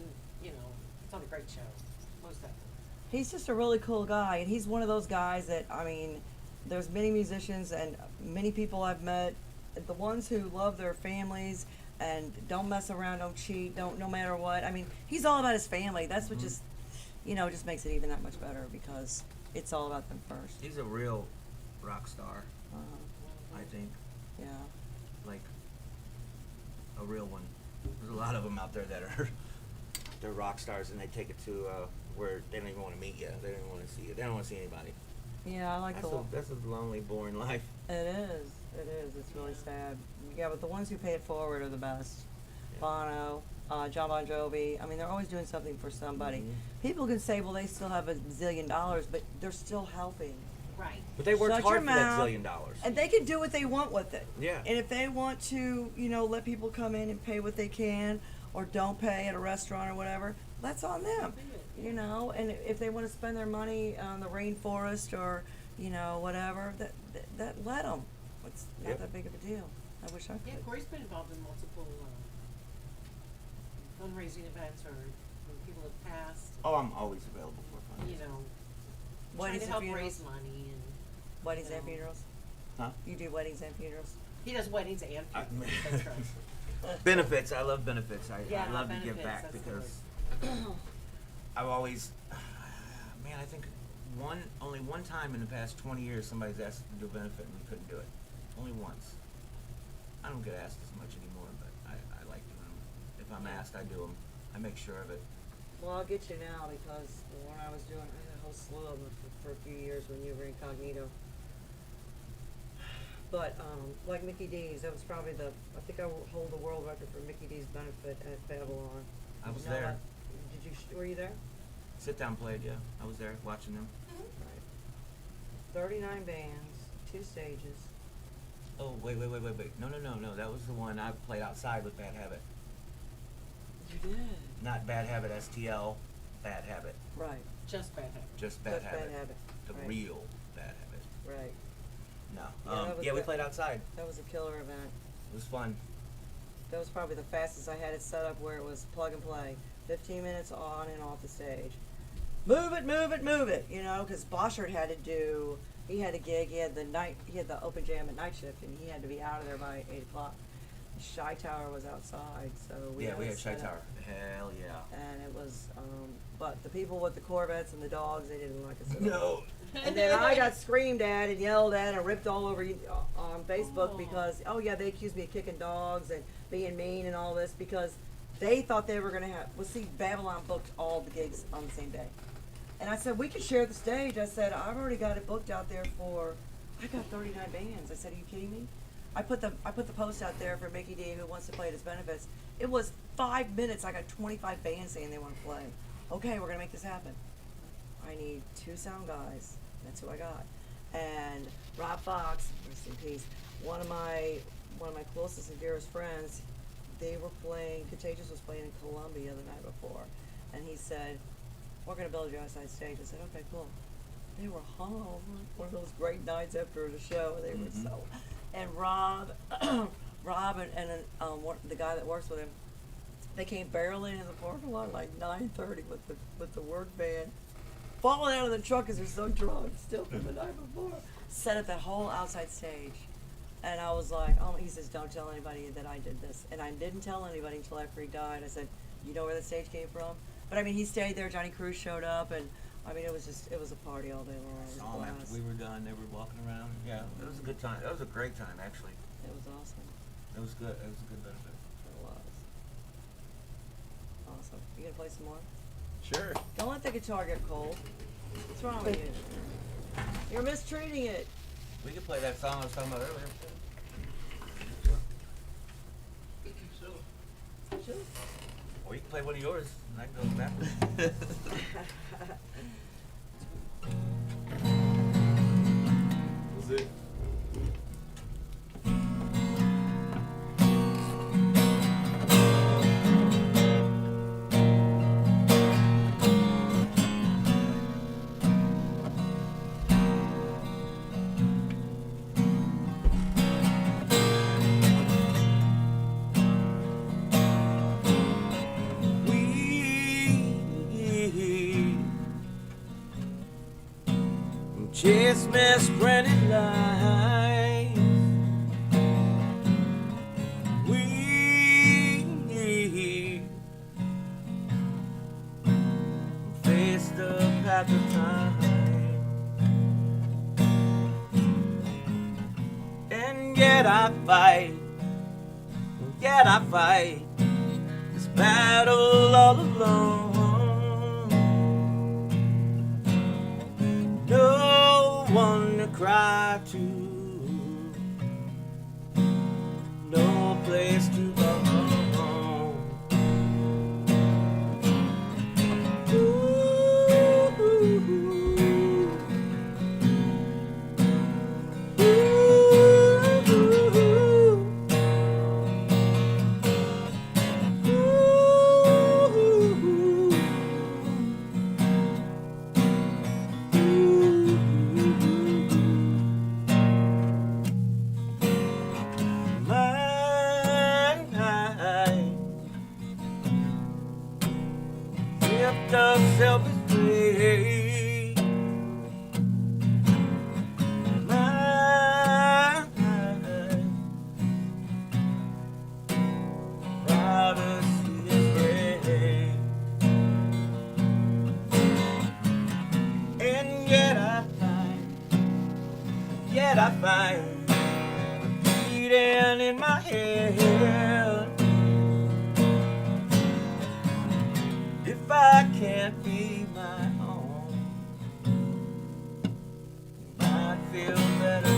it's on a great show. Most definitely. He's just a really cool guy, and he's one of those guys that there's many musicians and many people I've met, the ones who love their families and don't mess around, don't cheat, no matter what. I mean, he's all about his family. That's what just, you know, it just makes it even that much better because it's all about them first. He's a real rock star, Uh, I think. yeah. Like a real one. There's a lot of them out there that are they're rock stars and they take it to where they don't even want to meet you. They don't even want to see you. They don't want to see anybody. Yeah, I like That's a lonely, boring life. It is. It is. It's really sad. Yeah, but the ones who pay it forward are the best. Yeah. Bono, John Bon Jovi. I mean, they're always doing something for somebody. Mhm. People can say, well, they still have $1 zillion, but they're still helping. Right. But they worked Shut hard your for that mouth. $1 zillion. And they can do what they want with it. Yeah. And if they want to, you know, let people come in and pay what they can or don't pay at a restaurant or whatever, that's on them. You know, and if they want to spend their money on the rainforest or, you know, whatever, that let them. It's not Yep. that big of a deal. I wish I could. Yeah, Cory's been involved in multiple fundraising events or when people have passed, Oh, I'm always available for fun. you know, trying Weddings to and help funerals? raise money and. Weddings and No. funerals? Huh? You do weddings and funerals? He does weddings and I- funerals, that's right. Benefits. I love benefits. I Yeah, love to give benefits, back that's the because I've always, man, I think only one time in the past 20 years somebody's asked to do a benefit and we couldn't do it. Only once. I don't get asked as much anymore, but I like doing them. If I'm asked, I do them. I make sure of it. Well, I'll get you now because when I was doing, I had a whole slew of them for a few years when you were incognito. But, like Mickey D's, that was probably I think I will hold the world record for Mickey D's benefit at Babylon. I was You know there. that? Did you, were you there? Sit down played, yeah. I was there watching them. Right. 39 bands, 2 stages. Oh, wait. No. That was the one I played outside with Bad Habit. You did? Not Bad Habit, STL, Bad Habit. Right, Just bad habit. Just Bad Just Habit. Bad Habit, The right. real Bad Habit. right. No. Yeah, that was Yeah, we the- played outside. That was a killer event. It was fun. That was probably the fastest I had it set up where it was plug and play. 15 minutes on and off the stage. Move it, you know, because Boschert had to do, he had a gig, he had the open jam at night shift, and he had to be out of there by 8 o'clock. The Chi Tower was outside, so we Yeah, we it had Chi set Tower. up. Hell yeah. And it was, but the people with the Corvettes and the dogs, they didn't like us at all. No. And then I got screamed at and yelled at and ripped all over on Facebook Oh. because, oh yeah, they accused me of kicking dogs and being mean and all this because they thought they were going to have, well see, Babylon booked all the gigs on the same day. And I said, we could share the stage. I said, I've already got it booked out there I got 39 bands. I said, are you kidding me? I put the post out there for Mickey D who wants to play at his benefits. It was 5 minutes. I got 25 bands saying they want to play. Okay, we're going to make this happen. I need 2 sound guys. That's who I got. And Rob Fox, rest in peace, one of my closest and dearest friends, they were playing, Contagious was playing in Columbia the night before. And he said, we're going to build you outside stage. I said, okay, cool. They were hungover. One of those great nights after the show. They were so. And Rob, the guy that works with him, they came barreling in the parking lot like 9:30 with the work van, falling out of the truck because they're so drunk still from the night before. Set up that whole outside stage, and I was like, oh, he says, don't tell anybody that I did this, and I didn't tell anybody until after he died. I said, you know where the stage came from? But I mean, he stayed there. Johnny Cruz showed up, and I mean, it was a party all day long. It was a After blast. we were done, they were walking around. Yeah, it was a good time. That was a great time, actually. It was awesome. It was good. It was a good benefit. It was. Awesome. You gonna play some more? Sure. Don't let the guitar get cold. What's wrong with you? You're mistreating it. We could play that song I was talking about earlier. Sure. Or you can play one of yours, and I can go backwards. Was it? Chase best friend in life. We faced the yet I fight, yet I fight this battle all alone. No one to cry to, no place to go home. Lift up self-esteem. My privacy is great, and yet I find beating in my head. If I can't be my own, I'd feel better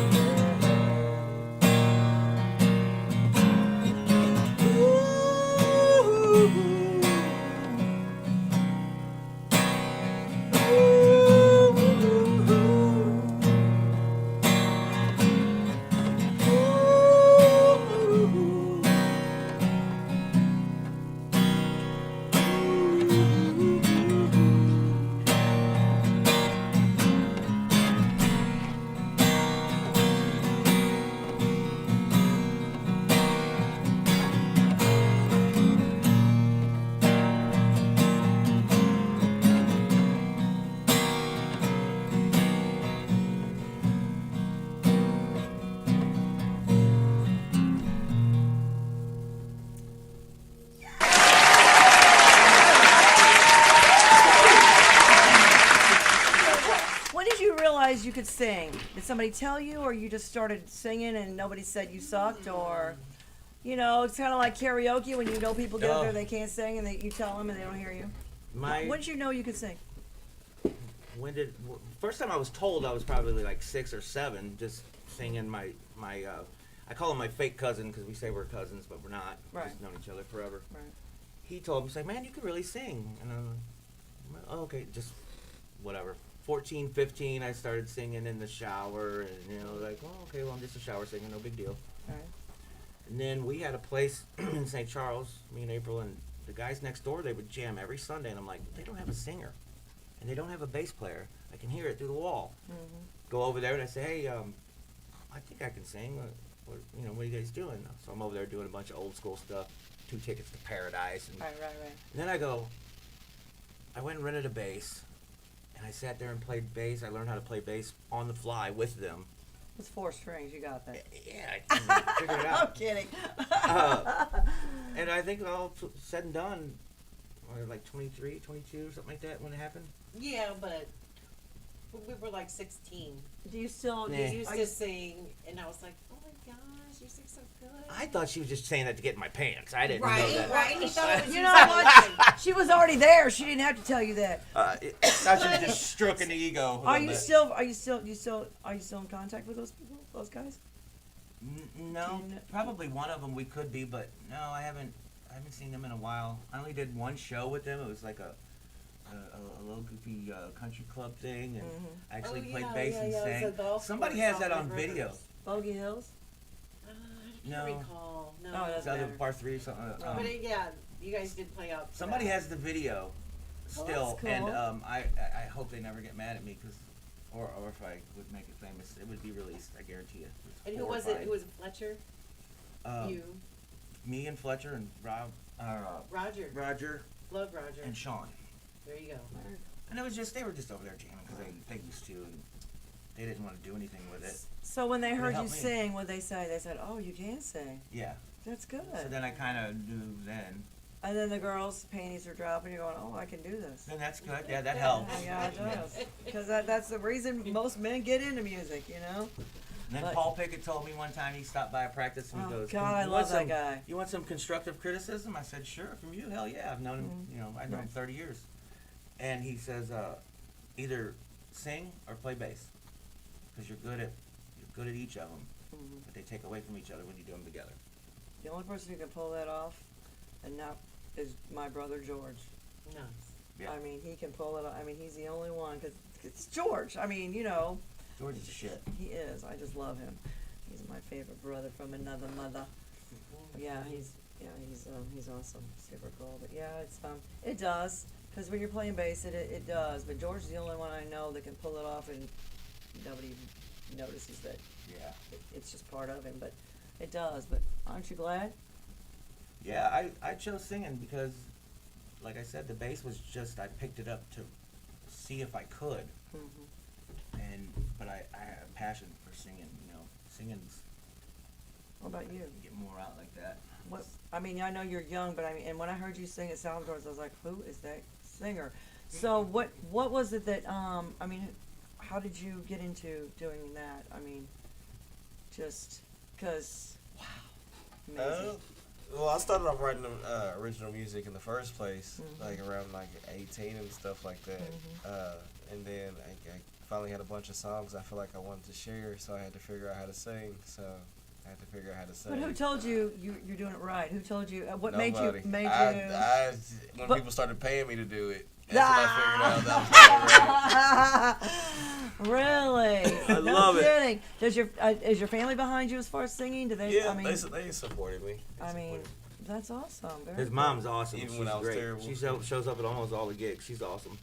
When did you realize you could sing? Did somebody tell you, or you just started singing and nobody said you sucked, or, you know, it's kind of like karaoke when you know people get up there they can't sing and you tell them and they don't hear you. When did you know you could sing? First time I was told, I was probably like 6 or 7, just singing my I call him my fake cousin because we say we're cousins, but we're not. Right. We've known each other forever. Right. He told me, he's like, man, you could really sing. And I'm like, oh, okay, just whatever. 14, 15, I started singing in the shower, and, you know, like, oh, okay, well, I'm just a shower singer, no big deal. All right. And then we had a place in St. Charles, me and April, and the guys next door, they would jam every Sunday, and I'm like, they don't have a singer, and they don't have a bass player. I can hear it through the wall. Mm-hmm. Go over there, and I say, hey, I think I can sing. What are you guys doing? So I'm over there doing a bunch of old school stuff, 2 Tickets to Paradise. And, Right. and then I went and rented a bass, and I sat there and played bass. I learned how to play bass on the fly with them. It's 4 strings, you got that. Yeah, I figured it out. I'm kidding. And I think all said and done, or like 23, 22, something like that when it happened. Yeah, but we were like 16. Do you still? Nah. We used to sing, and I was like, oh my gosh, you sing so good. I thought she was just saying that to get in my pants. I didn't know Right, that. right. He thought it was You you know singing. what? She was already there. She didn't have to tell you that. I thought she was just stroking the ego. Are you still in contact with those people, those guys? No, probably one of them we could be, but no, I haven't seen them in a while. I only did one show with them. It was like a little goofy country club thing, and I actually played bass and It was a sang. golf Somebody course has off that on Red video. Rivers. Bogey Hills. I No. can't recall. No. Oh, It's doesn't either matter. par 3 or something. But yeah, you guys did play out. for Somebody that. has the video still, that's and cool. I hope they never get mad at me, because, or if I would make it famous, it would be released. I guarantee you. It's And who was it? Who was it, Fletcher? You. Me and Fletcher and Roger. Roger Love Roger. and Sean. There you go. And it was just, they were just over there jamming because they used to, and they didn't want to do anything with it. So when they heard you helped me. sing, what they say? They said, "Oh, you can sing. Yeah. That's good." So then I kind of knew then. And then the girls' panties are dropping. You're going, "Oh, I can do this." Then that's good. Yeah, that helps. Yeah, it does. Because that's the reason most men get into music, you know. And then But- Paul Pickett told me one time he stopped by a practice and he Oh, goes, God, I "You love want that some- guy." You want some constructive criticism?" I said, "Sure, from you. Hell yeah, I've known him. You know, I've known him 30 years." And he says, "Either sing or play bass, because you're good at each of them, but they take away from each other when you do them together." The only person who can pull that off, and now, is my brother George. Nice. Yeah. I mean, he can pull it off. I mean, he's the only one, because it's George. I mean, you know, George is shit. he is. I just love him. He's my favorite brother from another mother. Yeah, he's awesome. Super cool. But yeah, it does. Because when you're playing bass, it does. But George is the only one I know that can pull it off, and nobody notices that Yeah. it's just part of him. But it does. But aren't you glad? Yeah, I chose singing because, like I said, the bass was just, I picked it up to see if I could. But I have a passion for singing, you know. Singing's, What about you? get more out like that. What? I mean, I know you're young, but I mean, and when I heard you sing at Salvador's, I was like, who is that singer? So what was it that I mean, how did you get into doing that? I mean, just because. Wow. Amazing. Well, I started off writing original music in the first place, Mhm. like around like 18 and stuff like that. And then I finally had a bunch of songs I feel like I wanted to share, so I had to figure out how to sing. So I had to figure out how to sing. But who told you you're doing it right? Who told you? What Nobody. made you? When But- people started paying me to do it, that's when I figured out that was right. Really? I love it. Kidding. Does is your family behind you as far as singing? Do they? Yeah, I mean, they supported me. They I mean, supported me. that's awesome. Very His cool. mom's awesome. Even She's when I was great. terrible. She shows up at almost all the gigs. She's awesome.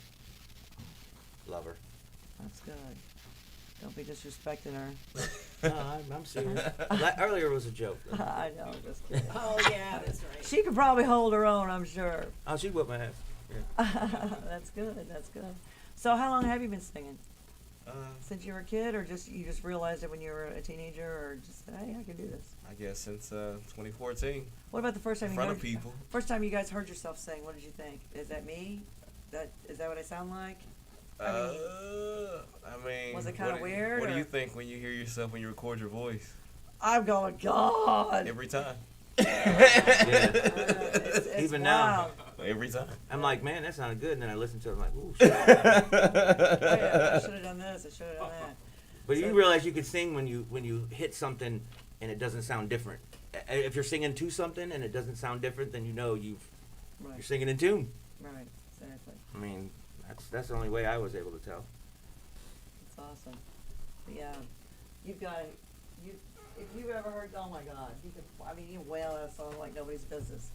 Love her. That's good. Don't be disrespecting her. No, I'm serious. Earlier was a joke. Though. I know, just kidding. Oh, yeah, that's right. She could probably hold her own, I'm sure. Oh, she whipped my ass. Yeah. That's good. That's good. So, how long have you been singing? Uh, Since you were a kid, or you just realized it when you were a teenager, or just hey, I can do this? I guess since 2014, What about the first time in you front heard of people. First time you guys heard yourself sing? What did you think? Is that me? Is that what I sound like? I mean, was it kinda what do- weird, What do or- you think when you hear yourself when you record your voice? I'm going, God. Every time. It's Even now. wild. Every time. I'm like, man, that sounded good. And then I listened to it. I'm like, ooh, Oh, shit. yeah, I should have done this. I should have done that. But you realize you can sing when you hit something and it doesn't sound different. If you're singing to something and it doesn't sound different, then you know you're Right. singing in tune. Right. Exactly. I mean, that's the only way I was able to tell. It's awesome. Yeah, you've got if you've ever heard, oh my God, you wail at a song like nobody's business.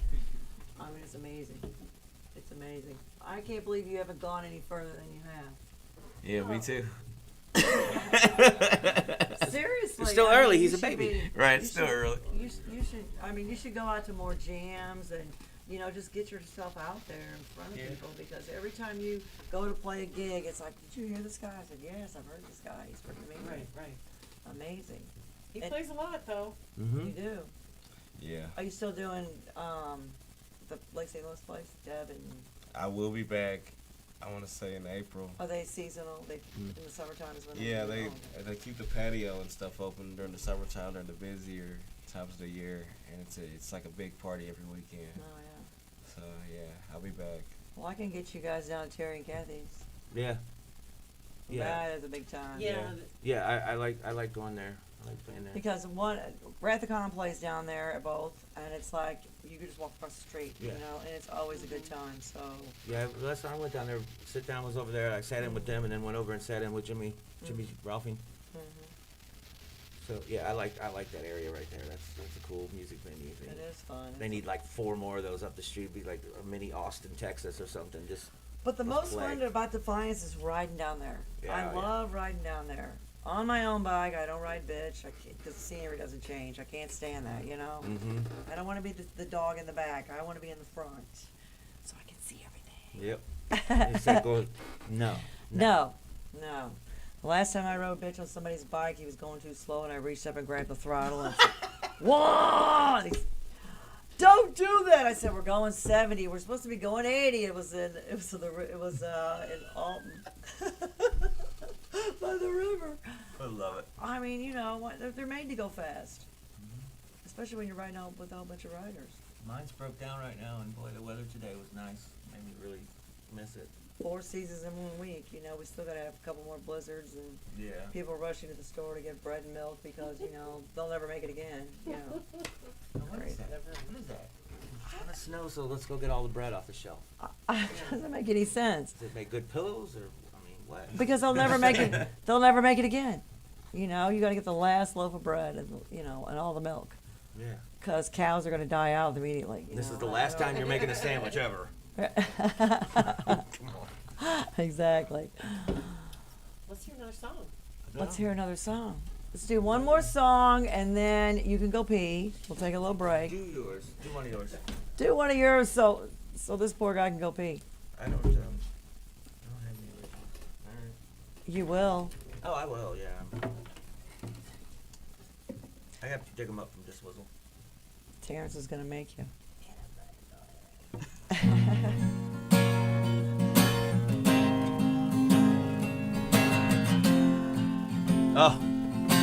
I mean, it's amazing. It's amazing. I can't believe you haven't gone any further than you have. Yeah, me too. Seriously. It's still I mean, early. you He's a should baby. Right, you it's still should- early. You should. I mean, you should go out to more jams and just get yourself out there in front of Yeah. people, because every time you go to play a gig, it's like, did you hear this guy? I said, yes, I've heard this guy. He's pretty amazing. Right. Amazing. He And- plays a lot, though. Mm-hmm. You do. Yeah. Are you still doing the Lake St. Louis place, Deb, and I will be back, I want to say in April. are they seasonal? They in the summertime is when Yeah, they they keep the patio and stuff open during the summertime, during the busier times of the year, and it's like a big party every weekend. Oh yeah. So yeah, I'll be back. Well, I can get you guys down to Terry and Kathy's. Yeah. Yeah. That is a big time. Yeah. Yeah, I like going there. I like playing there. Because Rathacon plays down there at both, and it's like you could just walk across the street, Yeah. and it's always a good time. So Yeah, last time I went down there, sit down was over there. I sat in with them, and then went over and sat in with Jimmy Ralphing. So yeah, I like that area right there. That's a cool music venue. it is fun. They need like 4 more of those up the street. Be like a mini Austin, Texas, or something. Just But the Let's most fun play. about Defiance is riding down there. Yeah, I oh, yeah. love riding down there. On my own bike, I don't ride bitch, because the scenery doesn't change. I can't stand that, mm-hmm. I don't want to be the dog in the back. I want to be in the front, so I can see everything. Yep. It's like going, no. No. The last time I rode bitch on somebody's bike, he was going too slow, and I reached up and grabbed the throttle and said, "Whoa!" And he's, "Don't do that!" I said, "We're going 70. We're supposed to be going 80." It was in Alton, by the river. I love it. I mean, you know, they're made to go fast, especially when you're riding out with a whole bunch of riders. Mine's broke down right now, and boy, the weather today was nice. Made me really miss it. 4 seasons in 1 week. You know, we still got to have a couple more blizzards, and Yeah. people are rushing to the store to get bread and milk because, you know, they'll never make it again. You know. What is that? What is that? It's gonna snow, so let's go get all the bread off the shelf. It doesn't make any sense Does it make good pillows, or I mean, what? because they'll never make it. They'll never make it again. You know, you got to get the last loaf of bread and, you know, and all the milk Yeah. because cows are going to die out immediately. This is the last time you're making a sandwich ever. Exactly. Let's hear another song. Let's hear another song. Let's do one more song and then you can go pee. We'll take a little break. Do yours. Do one of yours. Do one of yours so this poor guy can go pee. I don't have any originals. All right. You will. Oh, I will. Yeah. I have to dig them up from disposal. Terrence is going to make you. Oh,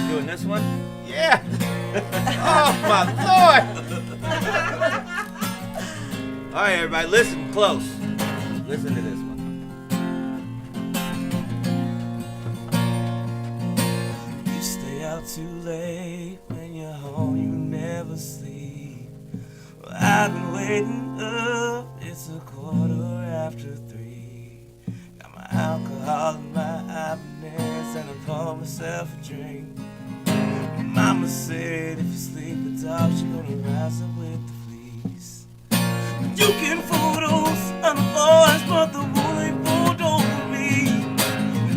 doing this one? Yeah. Oh my Lord! All right, everybody, listen close. Listen to this one. You stay out too late when you're home, you never sleep. Well, I've been waiting up, it's 3:15. Got my alcohol and my happiness, and I pour myself a drink. Mama said if you sleep without, you're gonna rise up with the fleas. You can fool those other boys, but the wool ain't pulled over me.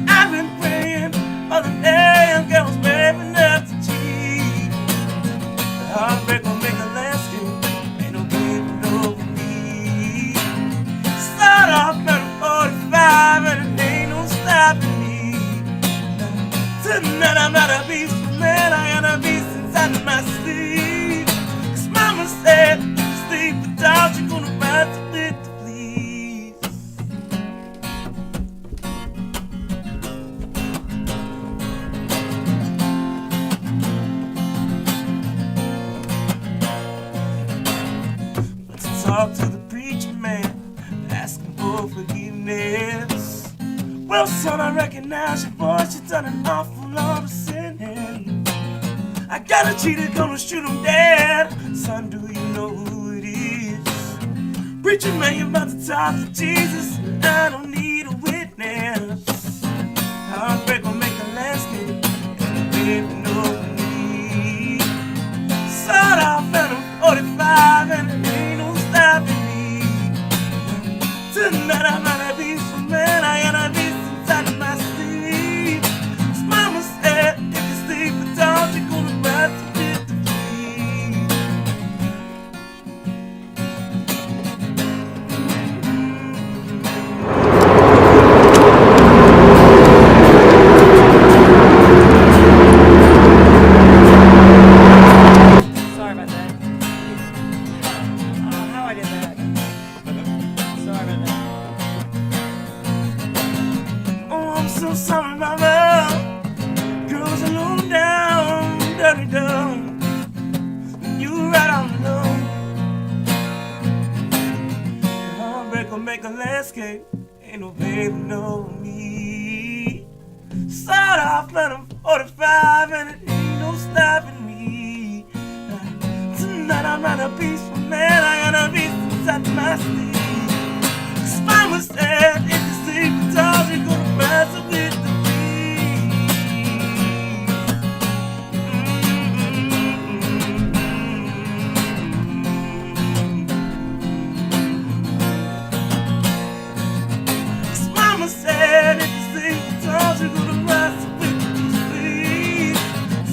I've been praying for the damn girls brave enough to cheat. The heartbreak will make a landscape, ain't no getting over me. Start off at 45 and it ain't no stopping me. Tonight I'm not a beast for man, I am a beast inside of my sleep. 'Cause mama said if you sleep without, you're gonna rise up with the fleas. Went to talk to the preacher man, asking for forgiveness. Well, son, I recognize your voice, you've done an awful lot of sinning. I got a cheater, gonna shoot him dead. Son, do you know who it is? Preacher man, you're about to talk to Jesus, I don't need a witness. Heartbreak will make a landscape, and the baby know me. Start off at 45, and it ain't no stopping me. Tonight I'm not a beast for man, I am a beast inside of my sleep. 'Cause mama said if you sleep without, you're gonna rise to 53. Sorry about that. How I did that. Sorry about that. Oh, I'm so sorry, mama. Girls alone down, dirty down. You right on alone. Heartbreak will make a landscape. Ain't no baby, no me. Start off at 45 and it ain't no stopping me. Tonight I'm not a peaceful man, I got a beast inside my sleep. 'Cause mama said if you sleep with dogs, you're gonna rise up with the Mama said if you sleep with dogs, you're gonna rise up with these fleas.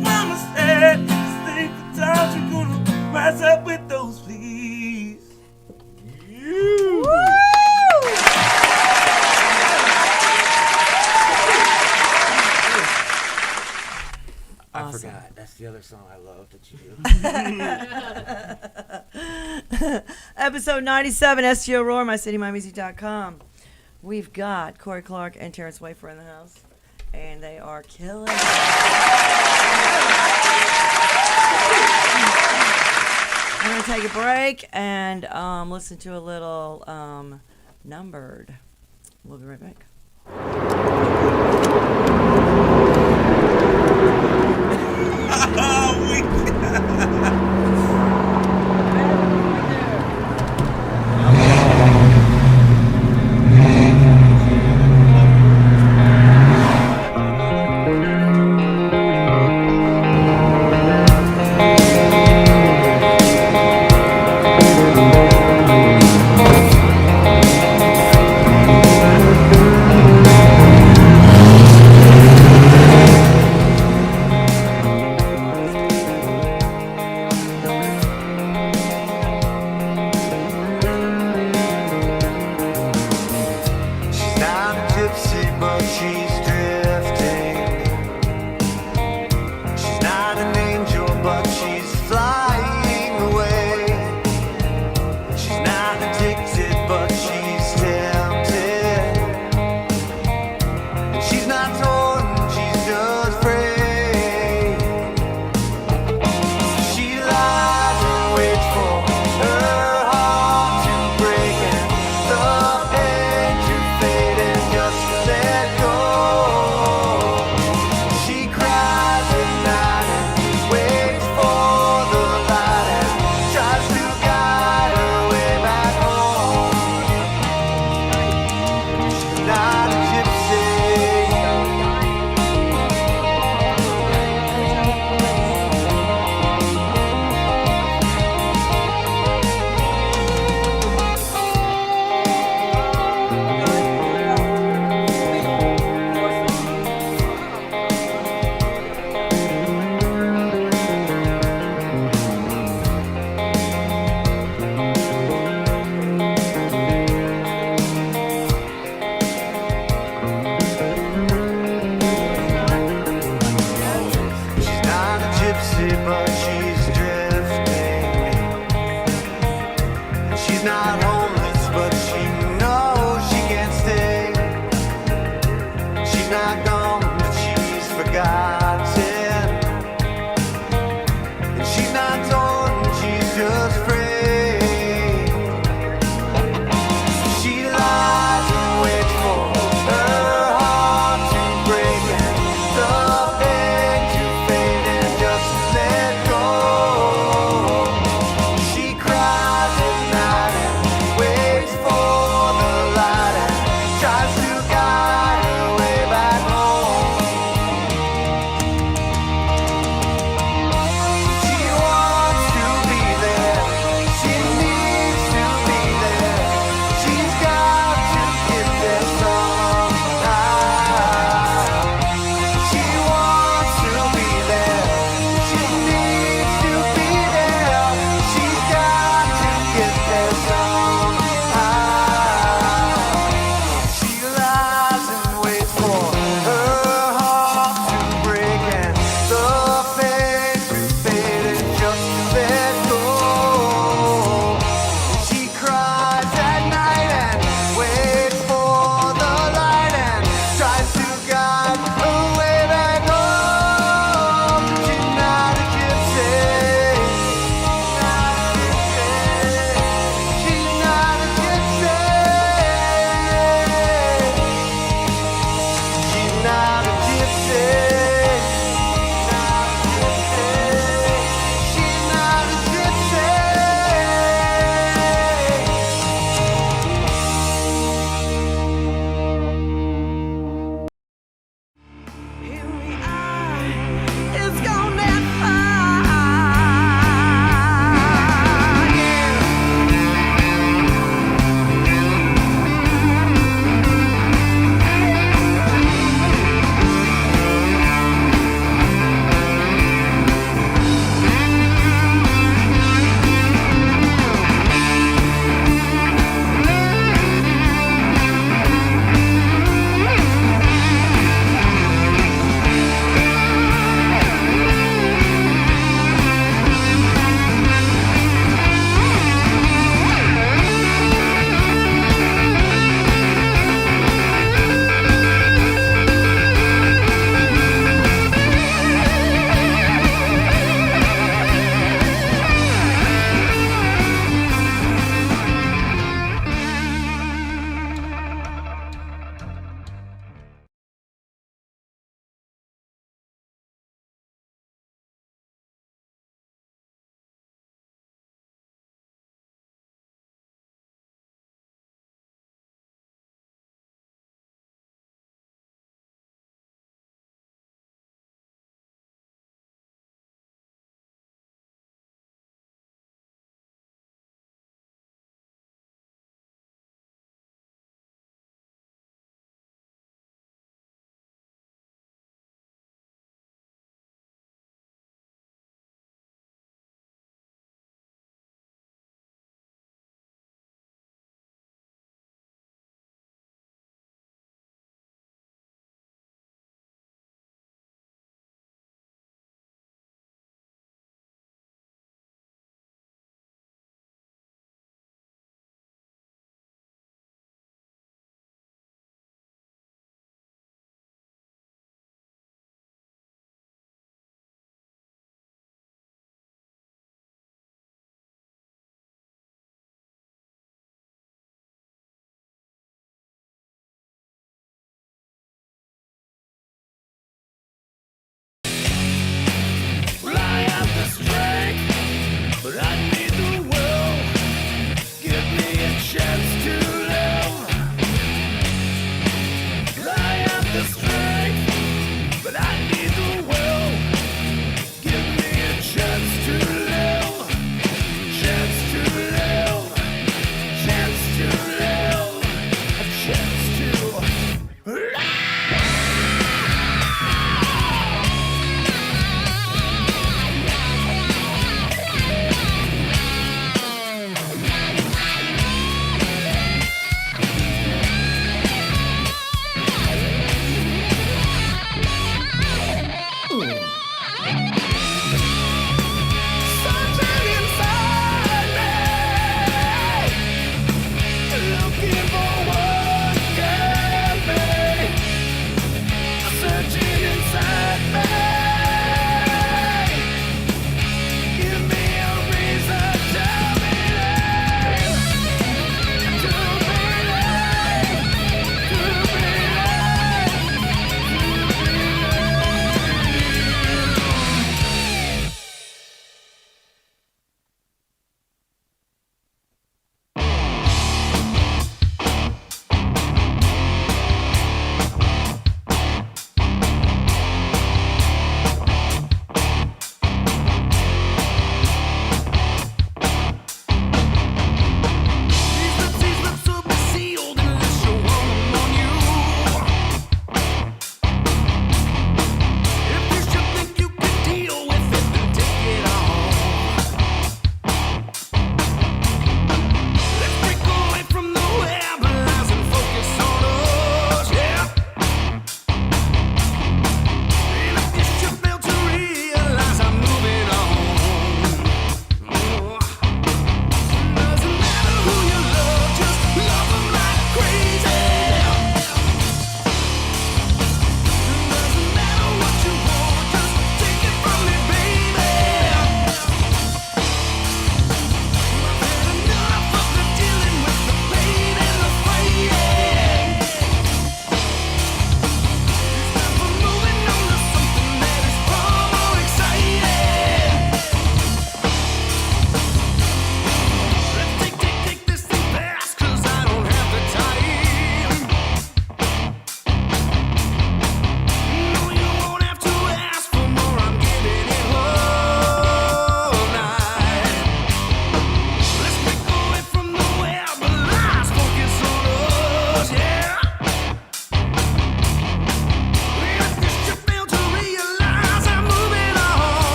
Mama said if you sleep with dogs, you're gonna rise up with those fleas. I Awesome. forgot. That's the other song I love that you do. Episode 97, STL Roar, mycitymymusic.com. We've got Cory Clark and Terrence Wafer in the house. and they are killing it. I'm going to take a break and listen to a little Numbered. We'll be right back.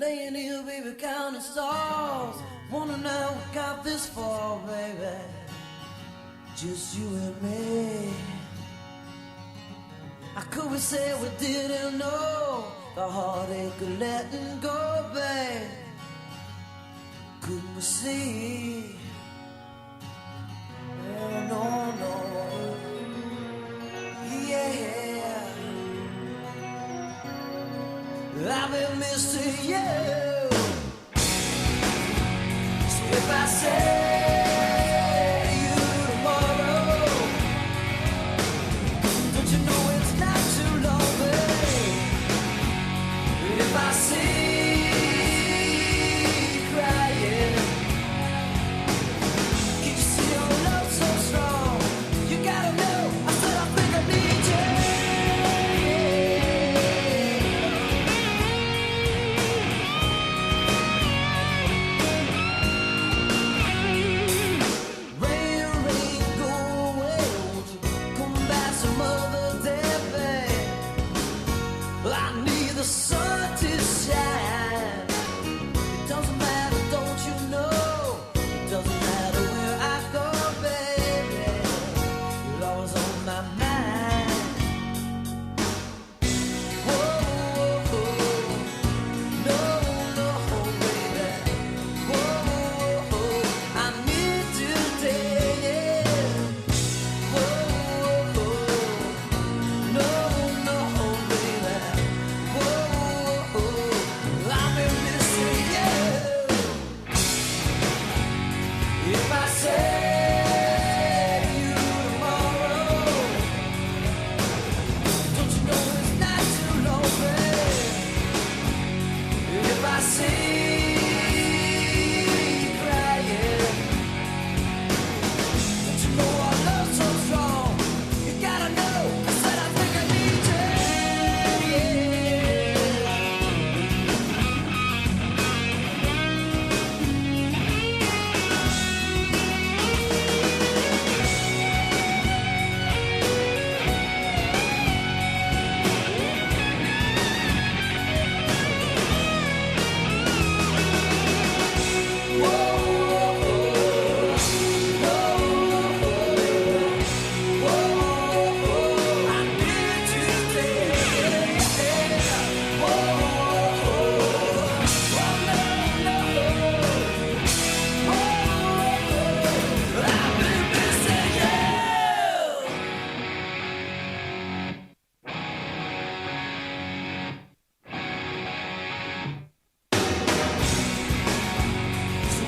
Laying here, baby, counting stars. Wondering how we got this far, baby. Just you and me. How could we say we didn't know the heartache of letting go, babe. Couldn't we see? Oh, no, no. Yeah. I've been missing you. So if I say you tomorrow, don't you know it's not too long, babe? If I see you crying, can you see your love so strong? You gotta know, I said I think I need you. Rain, rain, go away, won't you come back some other day, babe? I need the sun to shine. It doesn't matter, don't you know? It doesn't matter where I go, baby. You're always on my mind. Whoa, whoa, whoa. No, no, baby. Whoa, whoa, I need you today. Whoa, whoa. No, no, baby. Whoa, I've been missing you. If I say you tomorrow, don't you know it's not too long, babe? If I see you crying, don't you know our love's so strong? You gotta know, I said I think I need you. Yeah.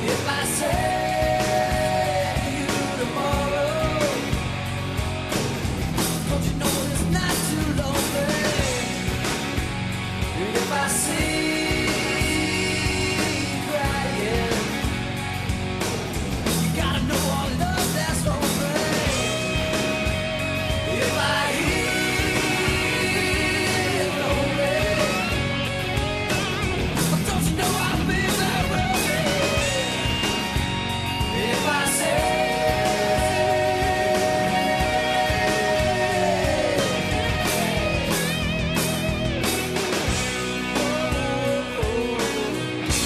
If I say you tomorrow, don't you know it's not too long, babe? If I see you crying, you gotta know our love that's wrong, babe. If I hear lonely, don't you know I'll be there, baby? If I say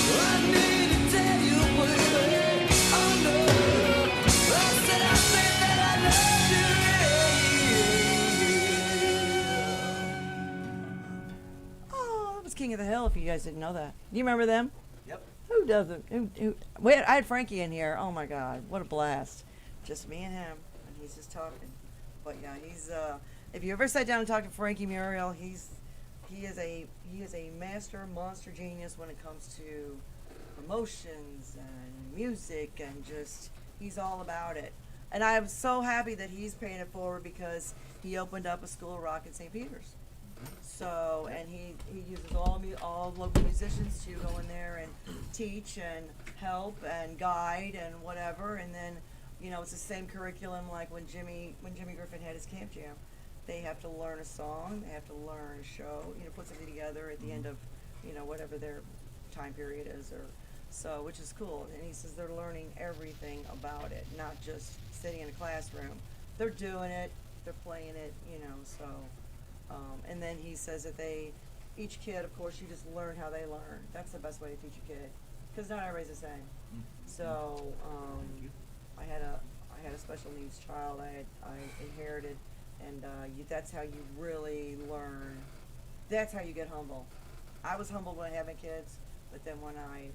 I need to tell you, baby, oh no, I said I think that I love you. Oh, that was King of the Hill. If you guys didn't know that, do you remember them? Yep. Who doesn't? Wait, I had Frankie in here. Oh my God, what a blast! Just me and him, and he's just talking. But yeah, he's. If you ever sat down and talked to Frankie Muriel, he is a master monster genius when it comes to promotions and music and just he's all about it. And I'm so happy that he's paying it forward because he opened up a school of rock in St. Peter's. So, and he uses all local musicians to go in there and teach and help and guide and whatever. And then, you know, it's the same curriculum like when Jimmy Griffin had his camp jam. They have to learn a song, they have to learn a show, you know, put something together at the end of, you know, whatever their time period is, or so, which is cool. And he says they're learning everything about it, not just sitting in a classroom. They're doing it, they're playing it, you know, so. And then he says that each kid, of course, you just learn how they learn. That's the best way to teach a kid, because not everybody's the same. So, I had a special needs child I inherited, and that's how you really learn. That's how you get humble. I was humbled when having kids, but then when I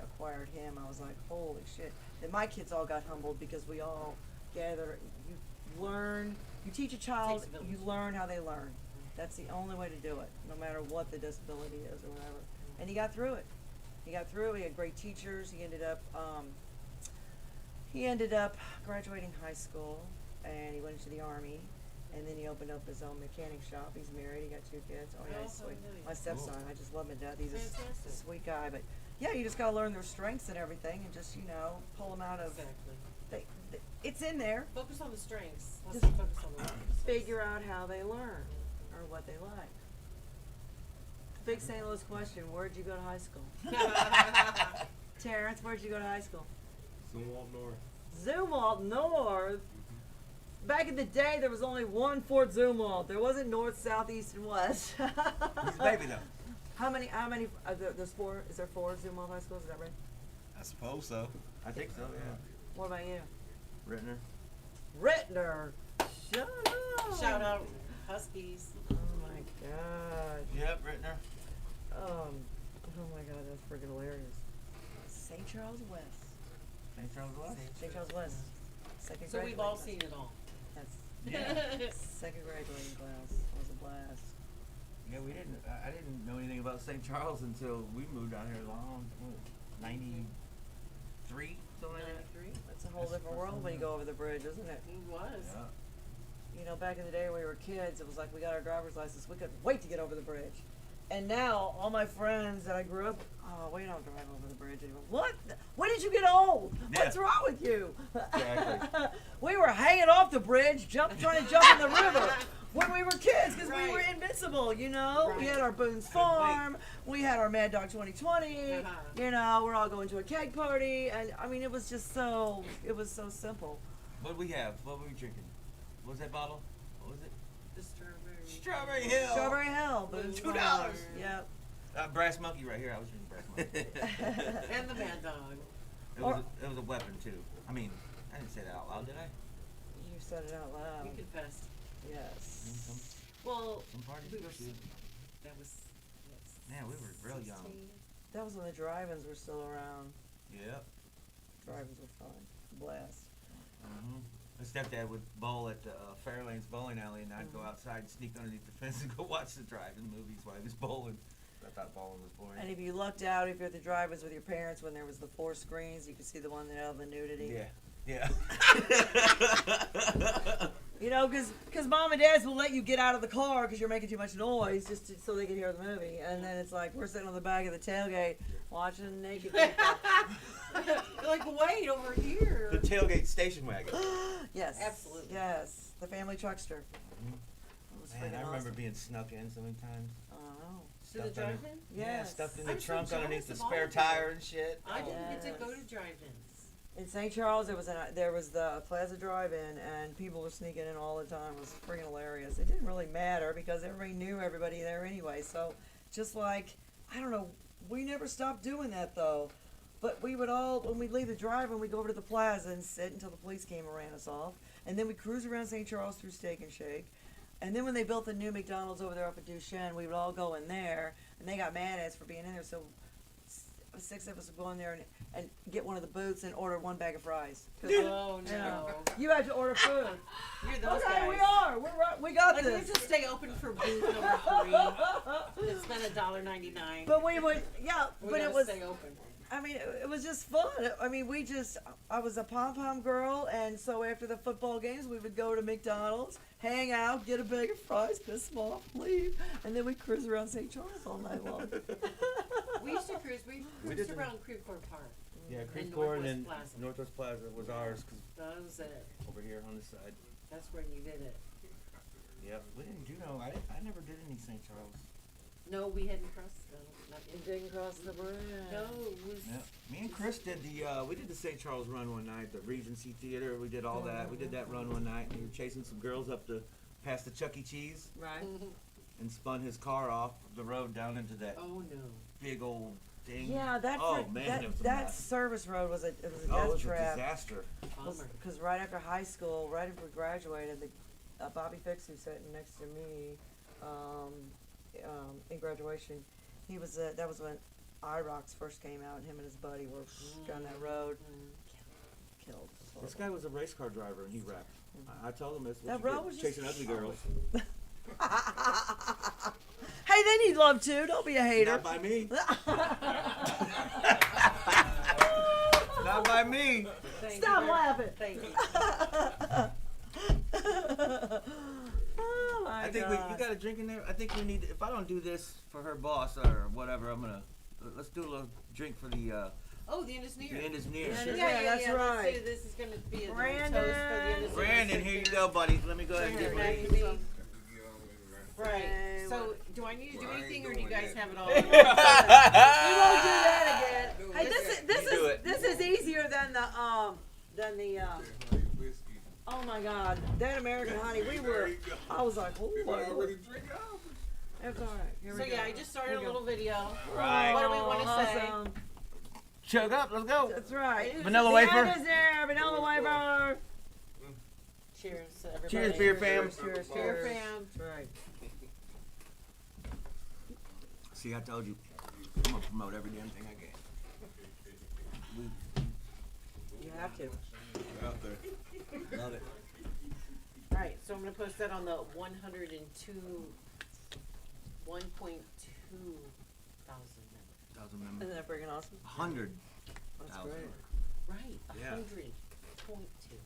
acquired him, I was like, holy shit. Then my kids all got humbled because we all gather. You learn. You teach a child. Takes a village. You learn how they learn. That's the only way to do it, no matter what the disability is or whatever. And he got through it. He got through. He had great teachers. He ended up graduating high school, and he went into the Army, and then he opened up his own mechanic shop. He's married. He got 2 kids. Oh yeah, he's Oh, sweet. nice. My stepson. I just love him to death. He's Fantastic. a sweet guy. But yeah, you just gotta learn their strengths and everything, and just pull them out of. Exactly. It's in there. Focus on the strengths. Let's Just not focus on the weaknesses. Figure out how they learn or what they like. Big St. Louis question: where'd you go to high school? Terrence, where'd you go to high school? Zumwalt North. Zumwalt North. Back in the day, there was only one Fort Zumwalt. There wasn't north, south, east, and west. He's a baby though. How many? There's 4. Is there 4 Zumwalt high schools? Is that right? I suppose so. I think so. Yeah. What about you? Rittner. Rittner. Shut up. Shout out Huskies. Oh my God. Yep, Rittner. Oh my God, that's freaking hilarious. St. Charles West. St. Charles West. St. Charles West. Second So we've all graduating seen it all. class. Yeah. That's second graduating class. It was a blast. Yeah, we didn't. I didn't know anything about St. Charles until we moved down here long, 93, something like that. 93. It's a whole That's the different first world one, when you yeah. go over the bridge, isn't it? He was. Yeah. Back in the day when we were kids, it was like we got our driver's license. We couldn't wait to get over the bridge. And now, all my friends that I grew up, we don't drive over the bridge anymore. What? When did you get old? Yeah. What's wrong with you? Exactly. We were hanging off the bridge, trying to jump in the river when we were kids because we Right. were invincible, We Right. had our Boone's Couldn't wait. Farm. We had our Mad Dog 2020. We're all going to a keg party. And, I mean, it was so simple. What did we have? What were we drinking? What was that bottle? What was it? The strawberry. Strawberry Hill. Strawberry Hill, Boone's $2. Farm. Yep. Brass Monkey right here. I was drinking Brass Monkey. And the Mad Dog. It was a weapon too. I mean, I didn't say that out loud, did I? You said it out loud. You confessed. Yes. Well, Some parties. we were were. good. That was. Man, we were real young. 16. That was when the drive-ins were still around. Yep. Drive-ins were fun. Blast. Mm-hmm. My stepdad would bowl at the Fairlanes bowling alley, and I'd go outside and sneak underneath the fence and go watch the drive-in movies while he was bowling. I thought bowling was boring. And if you lucked out, if you're at the drive-ins with your parents when there was the 4 screens, you could see the one that had the nudity. Yeah. Yeah. Because mom and dads will let you get out of the car because you're making too much noise so they can hear the movie. And then it's like we're sitting on the back of the tailgate watching naked people. Like, wait, over here. The tailgate station wagon. Yes. Absolutely. Yes. The family truckster. It was Man, freaking I remember awesome. being snuck in so many times. Oh. To the Stuffed under- drive-in? Yeah, Yes. stuffed in I'm the so trunk underneath the jealous of all spare of you. tire and shit. I didn't get to Yes. go to drive-ins. In St. Charles, there was the Plaza Drive-In, and people were sneaking in all the time. It was freaking hilarious. It didn't really matter because everybody knew everybody there anyway. So, just like I don't know, we never stopped doing that though. But we would all, when we'd leave the drive-in, we'd go over to the Plaza and sit until the police came and ran us off. And then we'd cruise around St. Charles through Steak and Shake. And then when they built the new McDonald's over there up at Duchesne, we would all go in there, and they got mad at us for being in there. So 6 of us would go in there and get one of the booths and order 1 bag of fries. 'Cause, Oh, you know, no. you have to order food. You're those Okay, guys. we are. We're right. We got Like, we this. have to stay open for booth number 3. It's been $1.99. But we would, yeah. We But gotta it was. stay open. I mean, it was just fun. I mean, I was a pom-pom girl, and so after the football games, we would go to McDonald's, hang out, get a bag of fries, piss them off, leave, and then we'd cruise around St. Charles all night long. We used to cruise. We cruised did. around Creve Coeur Park. Yeah, Creek And Court and then Northwest Plaza. Northwest Plaza was ours, cause That was it. over here on this side. That's when you did it. Yep. We didn't do no. I never did any St. Charles. No, we hadn't crossed. No, not And yet. didn't cross the bridge. No, it was. Yep. Me and Chris did we did the St. Charles run one night, the Regency Theater. We did all that. We did that run one night, and we were chasing some girls up past the Chuck E. Cheese, Right. and spun his car off the road down into that Oh no. big old thing. Yeah, that Oh man, it was a that mess. service road was a death Oh, it was a trap. disaster. Bummer. Because right after high school, right after we graduated, Bobby Fix, who's sitting next to me in graduation, He was that was when IROX first came out, and him and his buddy were down that road. Killed. This guy was a race car driver and he rapped. I told him this. That road was just chasing ugly girls. Hey, they need love too. Don't be a hater. Not by me. Not by me. Stop laughing. Thank you. Oh my I think God. you got a drink in there. I think we need. If I don't do this for her boss or whatever, I'm gonna. Let's do a little drink for the. Oh, the end is near. The end is near. Yeah, Sure. yeah, that's Let's right. do this. Is going to be a little Brandon. toast for the end of the Brandon, here you go, buddy. Let me go ahead and get ready. Right. Okay, So, do I need to do Well, I ain't anything, or do doing you guys that. have it all? We won't do that again. Hey, this is easier than the oh my God, that American Honey. I was like, oh my God. That's all right. Here we So go. yeah, I just started Here a we little go. video. Right. What do we want to say? Awesome. Chug up. Let's go. That's right. Vanilla The wafer. end is there. Vanilla wafer. Cheers to everybody. Cheers, beer fam. Cheers, Beer cheers. fam. That's right. See, I told you. I'm gonna promote every damn thing I get. You have to. Out there. Love it. Right. So I'm gonna post that on the 1.2 thousand members. 1,000 members. Isn't that freaking awesome? 100. That's 1,000. great. Right. Yeah. 100.2.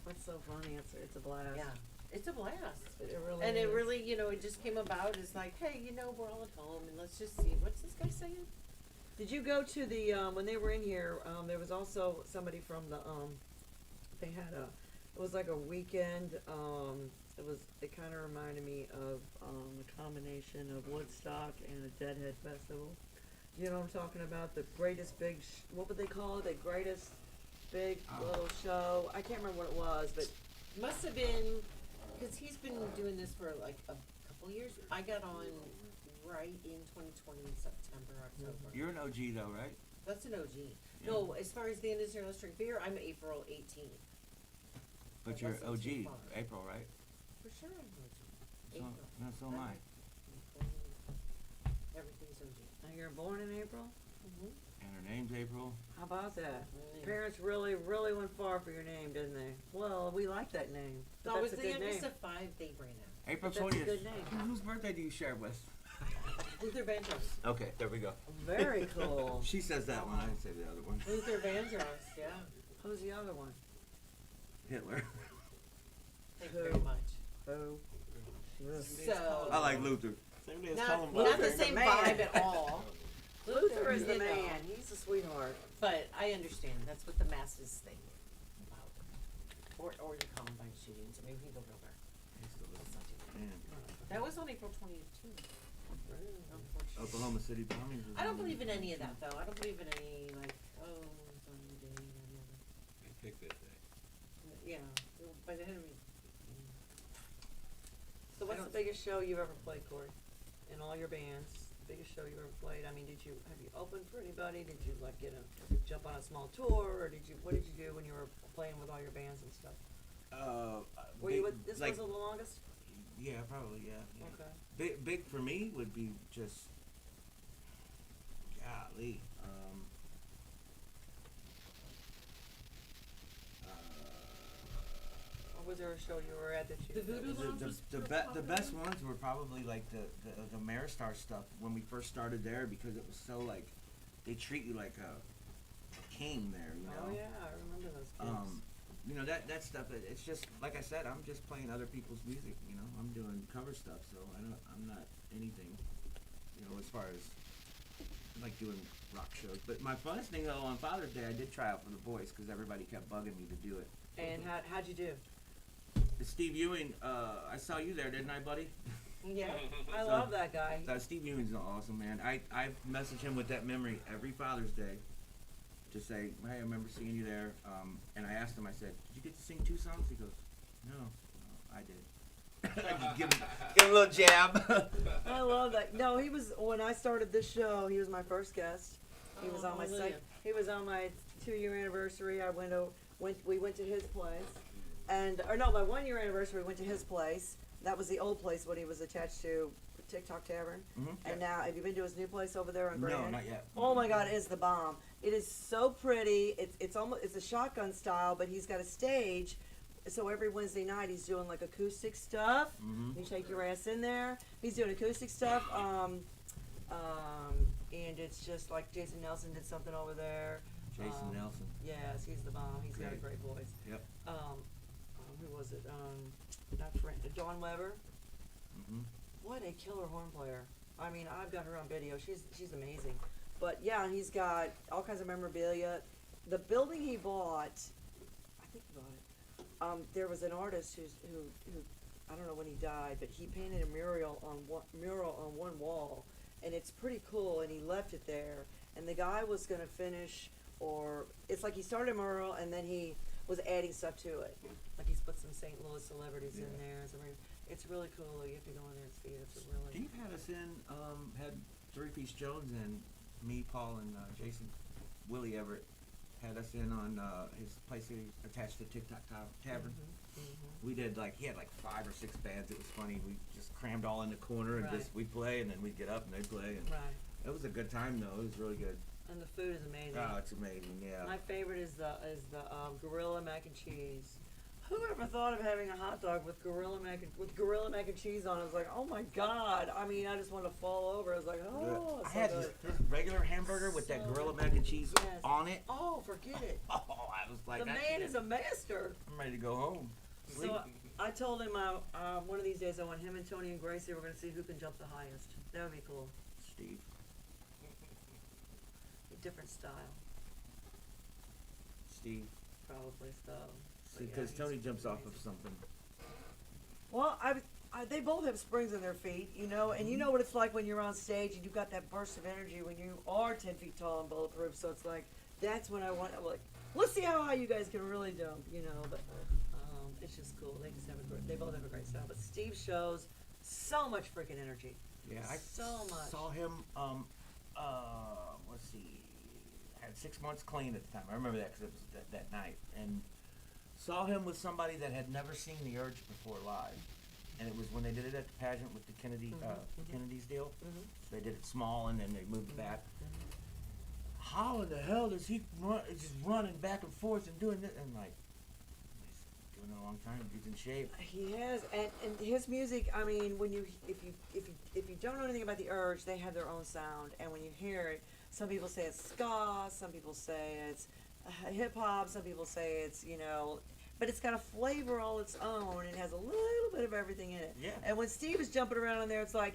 That's so funny. It's a blast. Yeah. It's a blast. It really And is. it really, it just came about as like, hey, we're all at home and let's just see. What's this guy saying? Did you go to the when they were in here? There was also somebody from the they had it was like a weekend. It kind of reminded me of a combination of Woodstock and a Deadhead festival. You know what I'm talking about? The greatest big what would they call it? The greatest big little show. I can't remember what it was, but Must have been, because he's been doing this for like a couple years. I got on right in 2020, September, October. You're an OG though, right? That's an OG. No, as far as the end is here, let's drink beer, I'm April 18th. But you're That's not too OG. far. April, right? For sure I'm OG. So, April. no, so am I. Everything's OG. now you're born in April. And her name's April. How about that? Yeah. Parents really went far for your name, didn't they? Well, we like that name. But So I was that's a the good youngest name. of 5 they ran out. April That's a 20th. good name. Whose birthday do you share with? Luther Vandross. Okay, there we go. Very cool. She says that one. I didn't say the other one. Luther Vandross, yeah. Who's the other one? Hitler. Thank you very much. Who? So, I like Luther. not the same man. vibe at all. Luther is the you know. man. He's a sweetheart. But I understand. That's what the masses think about. Or the Columbine shootings. I mean, we can go there. That was on April 20th, too. Unfortunately. Oklahoma City bombings. I don't believe in any of that, though. I don't believe in any, like, it's on the day, or the other. They picked that day. Yeah. But it, So what's the biggest show you've ever played, Cory? In all your bands, the biggest show you've ever played. I mean, have you opened for anybody? Did you like jump on a small tour, or what did you do when you were playing with all your bands and stuff? Were you with this was the longest? Yeah, probably. Yeah. Okay. Big for me would be just. Golly. Or was there a show you were at that you? The Voodoo Lounge was The best ones were probably like the Maristar stuff when we first started there, because it was so like they treat you like a king there, you know. Oh yeah, I remember those gigs. You know that stuff. It's just like I said. I'm just playing other people's music. You know, I'm doing cover stuff, so I'm not anything. You know, as far as I like doing rock shows. But my funnest thing though, on Father's Day, I did try out for the boys because everybody kept bugging me to do it. And how'd you do? Steve Ewing, I saw you there, didn't I, buddy? yeah. I love that guy. Steve Ewing's awesome, man. I message him with that memory every Father's Day to say, hey, I remember seeing you there. And I asked him, I said, did you get to sing 2 songs? He goes, no, I did. Just give him a little jab. I love that. No, he was when I started this show. He was my first guest. He was on my hallelujah. He was on my 2-year anniversary. We went to his place, my 1-year anniversary. We went to his place. That was the old place what he was attached to TikTok Tavern, Mhm. and now have you been to his new place over there on Grand? No, not yet. Oh my God, it is the bomb. It is so pretty. It's almost it's a shotgun style, but he's got a stage. So every Wednesday night he's doing like acoustic stuff. Mhm. You take your ass in there. He's doing acoustic stuff. And it's just like Jason Nelson did something over there. Jason Nelson. Yes, he's the bomb. He's got a great voice. Yep. Who was it? Not Trent. Dawn Weber. Mhm. What a killer horn player. I mean, I've got her on video. She's amazing. But yeah, he's got all kinds of memorabilia. The building he bought, I think he bought it. There was an artist who I don't know when he died, but he painted a mural on one wall, and it's pretty cool. And he left it there. And the guy was gonna finish, or it's like he started a mural and then he was adding stuff to it. Like he's put some St. Louis celebrities in there. It's really cool. You have to go in there and see it. It's a really. Steve had us in, had Three Piece Jones and me, Paul, and Jason, Willie Everett had us in on his place he attached to TikTok Tavern. We did he had 5 or 6 bands. It was funny. We just crammed all in the corner and Right. we'd play and then we'd get up and they'd play. And Right. it was a good time though. It was really good. And the food is amazing. Oh, it's amazing. Yeah. My favorite is the gorilla mac and cheese. Who ever thought of having a hot dog with gorilla mac and cheese on it? I was like, oh my God. I mean, I just wanted to fall over. I was like, oh, I it's had so this good. regular hamburger with that So gorilla mac and cheese Yes. on it. Oh, forget it. Oh, I was like, The I man can't. is a master. I'm ready to go home. Sleep. So I told him one of these days I want him and Tony and Gracie. We're going to see who can jump the highest. That would be cool. Steve. A different style, Steve. probably so. See, because Tony jumps off of something. Well, they both have springs in their feet, and you know what it's like when you're on stage and you've got that burst of energy when you are 10 feet tall and bulletproof. So it's like, that's when I'm like, let's see how high you guys can really jump, but it's just cool. They both have a great style. But Steve shows so much freaking energy. Yeah, I So much. saw him, let's see, I had 6 months clean at the time. I remember that because it was that night. And saw him with somebody that had never seen The Urge before live. And it was when they did it at the pageant with the Kennedy's deal. They did it small and then they moved it back. How in the hell does he run, just running back and forth and doing this? And he's doing it a long time. He's in shape. He has, and his music. I mean, if you don't know anything about The Urge, they have their own sound, and when you hear it, some people say it's ska, some people say it's hip hop, some people say it's but it's got a flavor all its own. It has a little bit of everything in it. Yeah. And when Steve is jumping around in there, it's like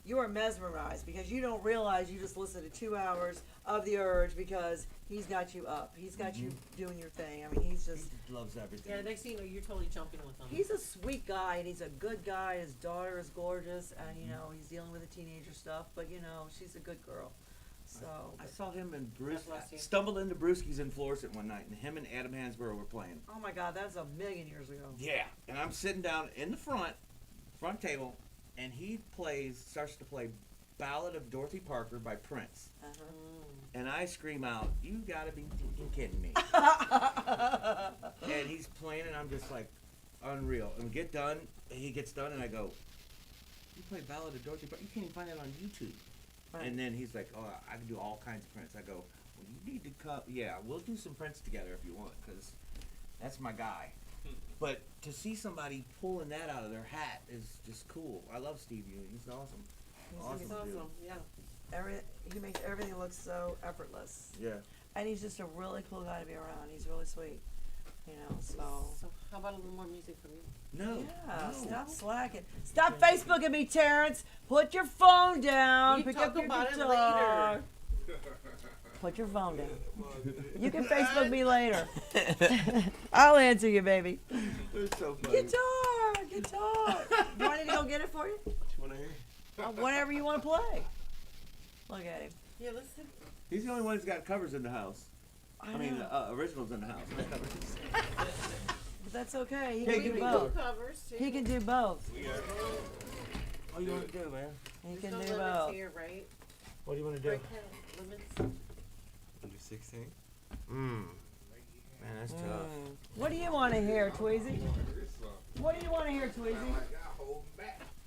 you are mesmerized because you don't realize you just listened to 2 hours of The Urge because he's got you up. He's got you doing your thing. I mean, he's He just. just loves everything. Yeah, next thing you know, you're totally jumping with them. He's a sweet guy, and he's a good guy. His daughter is gorgeous, and he's dealing with the teenager stuff. But she's a good girl. So I saw him and Bruce. God bless you. Stumbled into Brewski's in Florissant one night, and him and Adam Hansborough were playing. oh my God, that was a million years ago. Yeah, and I'm sitting down in the front table, and he starts to play "Ballad of Dorothy Parker" by Prince, and I scream out, "You gotta be kidding me!" And he's playing, and I'm just like, unreal. And we get done, and he gets done, and I go, "You play "Ballad of Dorothy Parker"? You can't even find that on YouTube." Right. And then he's like, "Oh, I can do all kinds of Prince." I go, "Well, you need to come. Yeah, we'll do some Prince together if you want, because that's my guy." But to see somebody pulling that out of their hat is just cool. I love Steve Ewing. He's awesome. He's Awesome dude. awesome. Yeah. He makes everything look so effortless, Yeah. and he's just a really cool guy to be around. He's really sweet. So. So how about a little more music from you? No. Yeah, no. stop slacking. Stop Facebooking me, Terrence. Put your phone down. We Pick talk up your about it guitar. later. Put your phone down. You can Facebook me later. I'll answer you, baby. It's so funny. Guitar. Do I need to go get it for you? What you wanna hear? Whatever you want to play. Look at him. Yeah, listen. He's the only one who's got covers in the house. I mean, know. originals in the house. No covers. But that's okay. He Hey, can give do me both. Covers too. He can do both. What do you want to do, man? He There's can no do limits both. here, right? What do you want to do? Break limits. Under 16? Man, that's tough. What do you want to hear, Tweezy? What do you want to hear, Tweezy?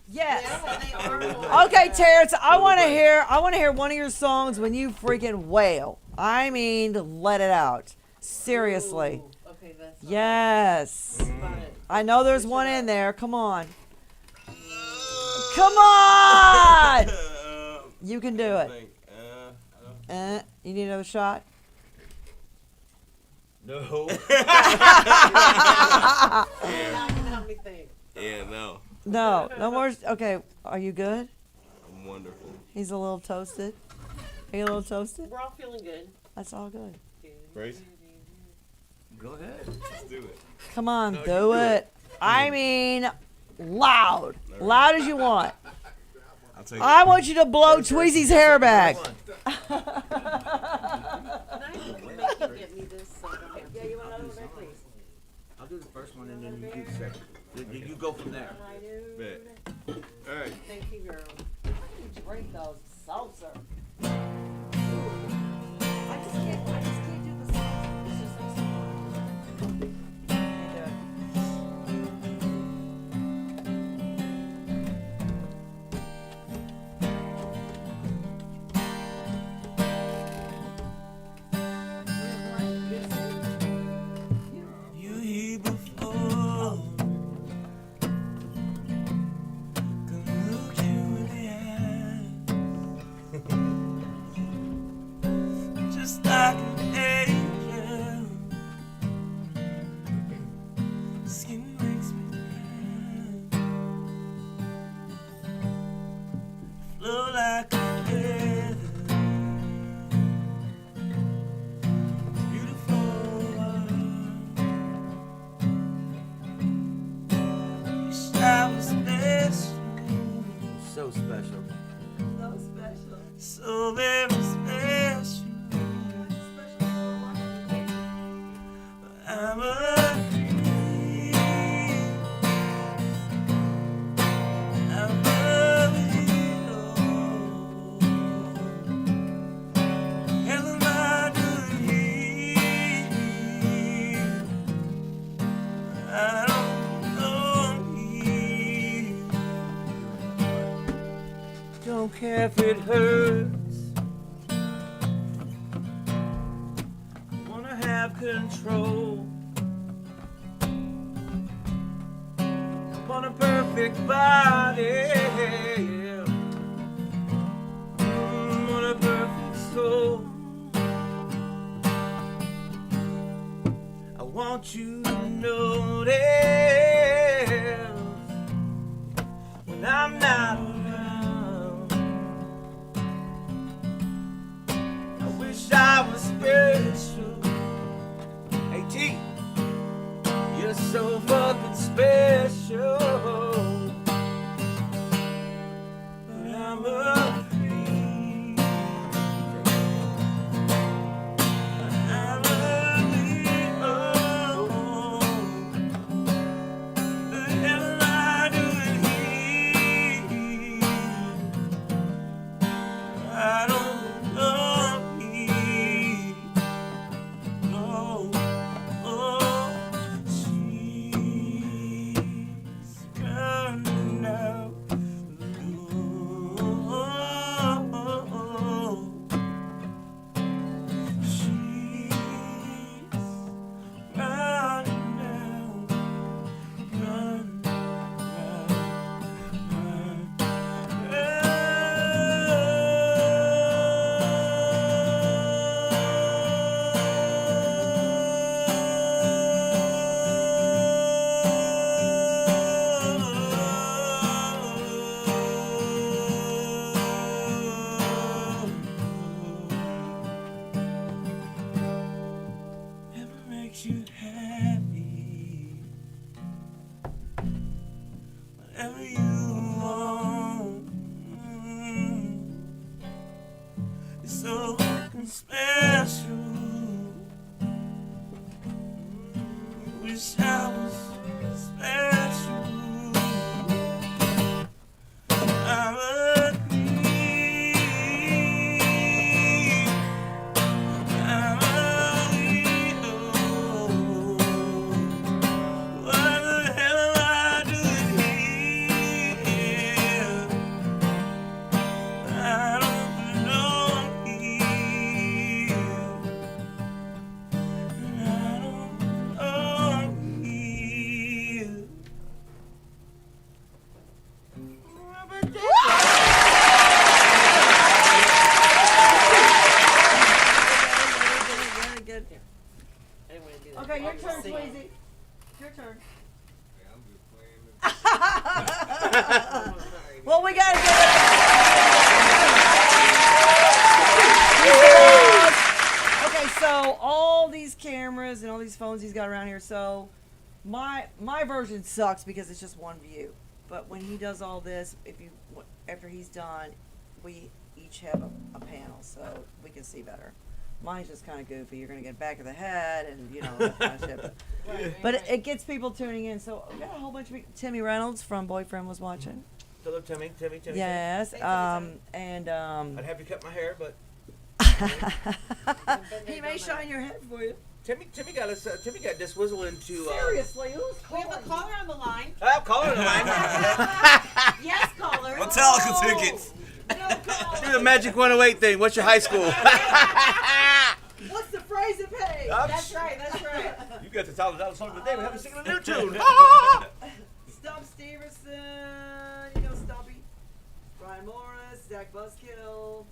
Yes. Yeah, they are. Okay, Terrence, I want to hear one of your songs when you freaking wail. I mean, let it out. Seriously. Ooh, okay, that's Yes. fun. I know there's one in there. Come on. Come on! You can do it. You need another shot? No. Help me think. Yeah, no. No. No more. Okay. Are you good? I'm wonderful. He's a little toasted. Are you a little toasted? We're all feeling good. That's all good. Grace? Go ahead. Let's do it. Come on, No, you do do it. it. I mean, loud. Loud as you want. I'll take I want you to blow Tweezy's hair back. Can I make you get me this so I don't have to? you want another one, please? I'll do the first one and then you do the second. You go from there. Bet. All right. Thank you, girl. Drink those seltzer. I just can't do the seltzer. It's just like You here before. Gonna look you in the eye. Just like an angel. Skin makes me cry. Flow like a river. Beautiful world. Wish I was special. So special. so special. So very special. I'm a queen. I'm a hero. Hell am I doing here? I don't know. Don't care if it hurts. I wanna have control. I want a perfect body. Yeah. Want a perfect soul. I want you to notice when I'm not around. I wish I was special. Hey T, you're so fucking special. But I'm a creep. I'm a Leo. The hell am I doing here? I don't know me. No, oh, she's coming out. Oh, she's running now. Run, run, Ever makes you happy, whatever you want. It's so fucking special. Wish I was special. I'm a queen. I'm a Leo. What the hell am I doing here? There. I didn't wanna do that. Okay, your I'll turn, sing. Tweezy. Your turn. Yeah, I'm just playing Oh, sorry. Well, we gotta get Okay, so all these cameras and all these phones he's got around here. So my version sucks because it's just one view. But when he does all this, after he's done, we each have a panel, so we can see better. Mine's just kind of goofy. You're gonna get back of the head and that kind of shit. But it gets people tuning in. So we got a whole bunch of people. Timmy Reynolds from Boyfriend was watching. Hello, Timmy. Yes. Thanks, Timmy. And I'd have you cut my hair, but he may shine your head for you. Timmy got us. Timmy got this whistle into. Seriously, who's We have a caller on the line. I'll call her line. Yes, caller. Metallica tickets. No caller. Do the Magic 108 thing. What's your high school? What's the phrase it pays? That's right. That's right. You got the $1,000 song of the day. We haven't seen a new tune. Stump Stevenson, Stumpy. Brian Morris, Zach Buskill,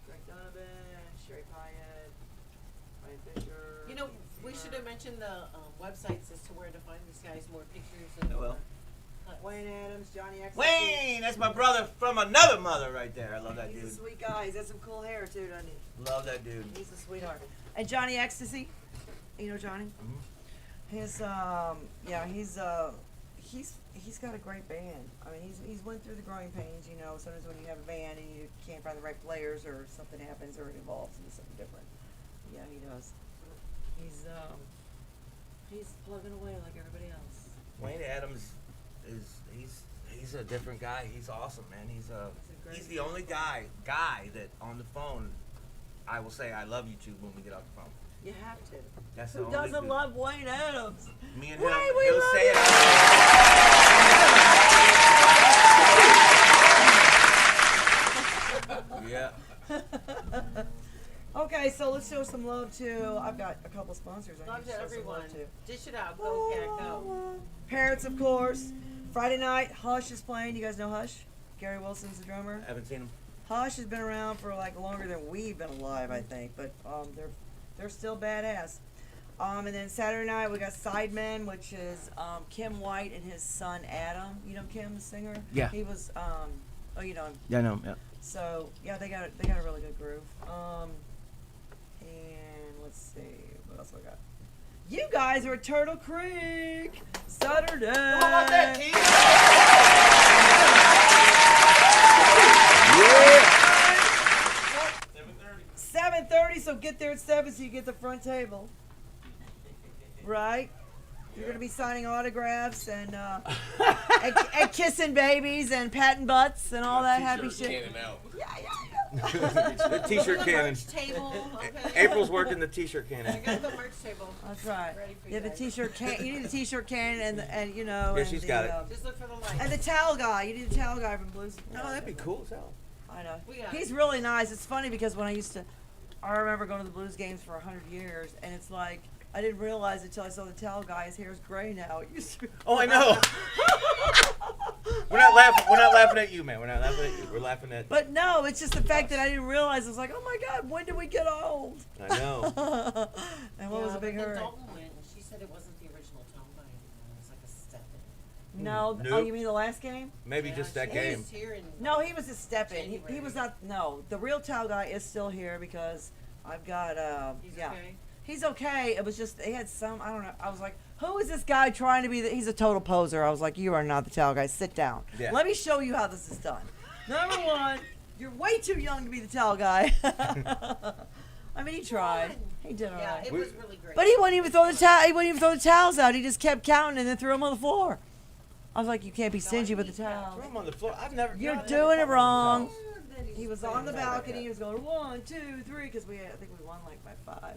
Greg Donovan, Sherry Pyatt, Ryan Fisher. We should have mentioned the websites as to where to find these guys, more pictures and I will. Wayne Adams, Johnny X. Wayne, that's my brother from another mother right there. I love that He's a dude. sweet guy. He's got some cool hair too, doesn't he? Love that dude. He's a sweetheart. And Johnny Ecstasy, you know Johnny? His he's got a great band. I mean, he's went through the growing pains. Sometimes when you have a band and you can't find the right players or something happens or it evolves into something different. Yeah, he does. He's plugging away like everybody else. Wayne Adams he's a different guy. He's awesome, man. He's the only guy that on the phone I will say I love you to when we get off the phone. You have to. That's the Who only doesn't dude. love Wayne Adams? Me and him. Wayne, we He'll love say you. it. Yeah. Okay, so let's show some love to. I've got a couple sponsors. I Love need to show some everyone. love to. Dish it out. Go, cat, go. Parrots, of course. Friday night, Hush is playing. You guys know Hush? Gary Wilson's the drummer. I haven't seen him. Hush has been around for like longer than we've been alive, I think. But they're still badass. And then Saturday night we got Sidemen, which is Kim White and his son Adam. You know Kim, the singer. Yeah. He was. You know him. Yeah, I know. Yeah. So yeah, they got a really good groove. And let's see what else we got. You guys are at Turtle Creek Saturday. How about that, Keith? Yeah. 7:30. So get there at 7 so you get the front table. Right. You're gonna be signing autographs and kissing babies and patting butts and all that happy shit. Cannon out. The t-shirt cannon. Merch table. Okay. April's working the t-shirt I cannon. got the merch table. That's right. Ready for you Yeah, the guys. t-shirt can. You need the t-shirt can and you know. Yeah, and she's the, got it. Just look for the light. And the towel guy. You need the towel guy from Blues. No, that'd be cool as hell. I know. We got He's it. really nice. It's funny because when I remember going to the Blues games for 100 years, and it's like I didn't realize until I saw the towel guy. His hair's gray now. It used to be. Oh, I know. We're not laughing. We're not laughing at you, man. We're not laughing at you. We're laughing at. But no, it's just the fact that I didn't realize. I was like, oh my God, when did we get old? I know. And what was a big but then hurry? Dalton went, and she said it wasn't the original tone by anymore. It was like a step in. No. Oh, Nope. you mean the last game? Maybe Yeah, just that she game. was here in No, he was a step in. He January. was not. No, the real towel guy is still here because I've got. He's yeah. okay. He's okay. It was just they had some. I don't know. I was like, who is this guy trying to be? He's a total poser. I was like, you are not the towel guy. Sit down. Yeah. Let me show you how this is done. Number one, you're way too young to be the towel guy. I mean, he tried. He did all Yeah, right. it was really great. But he wouldn't even throw the towel. He wouldn't even throw the towels out. He just kept counting and then threw them on the floor. I was like, you can't be stingy with the towels. Throw him on the floor. I've never. You're I've never doing it caught one of wrong. those. He was on the balcony. He was going 1, 2, 3 because I think we won like by 5.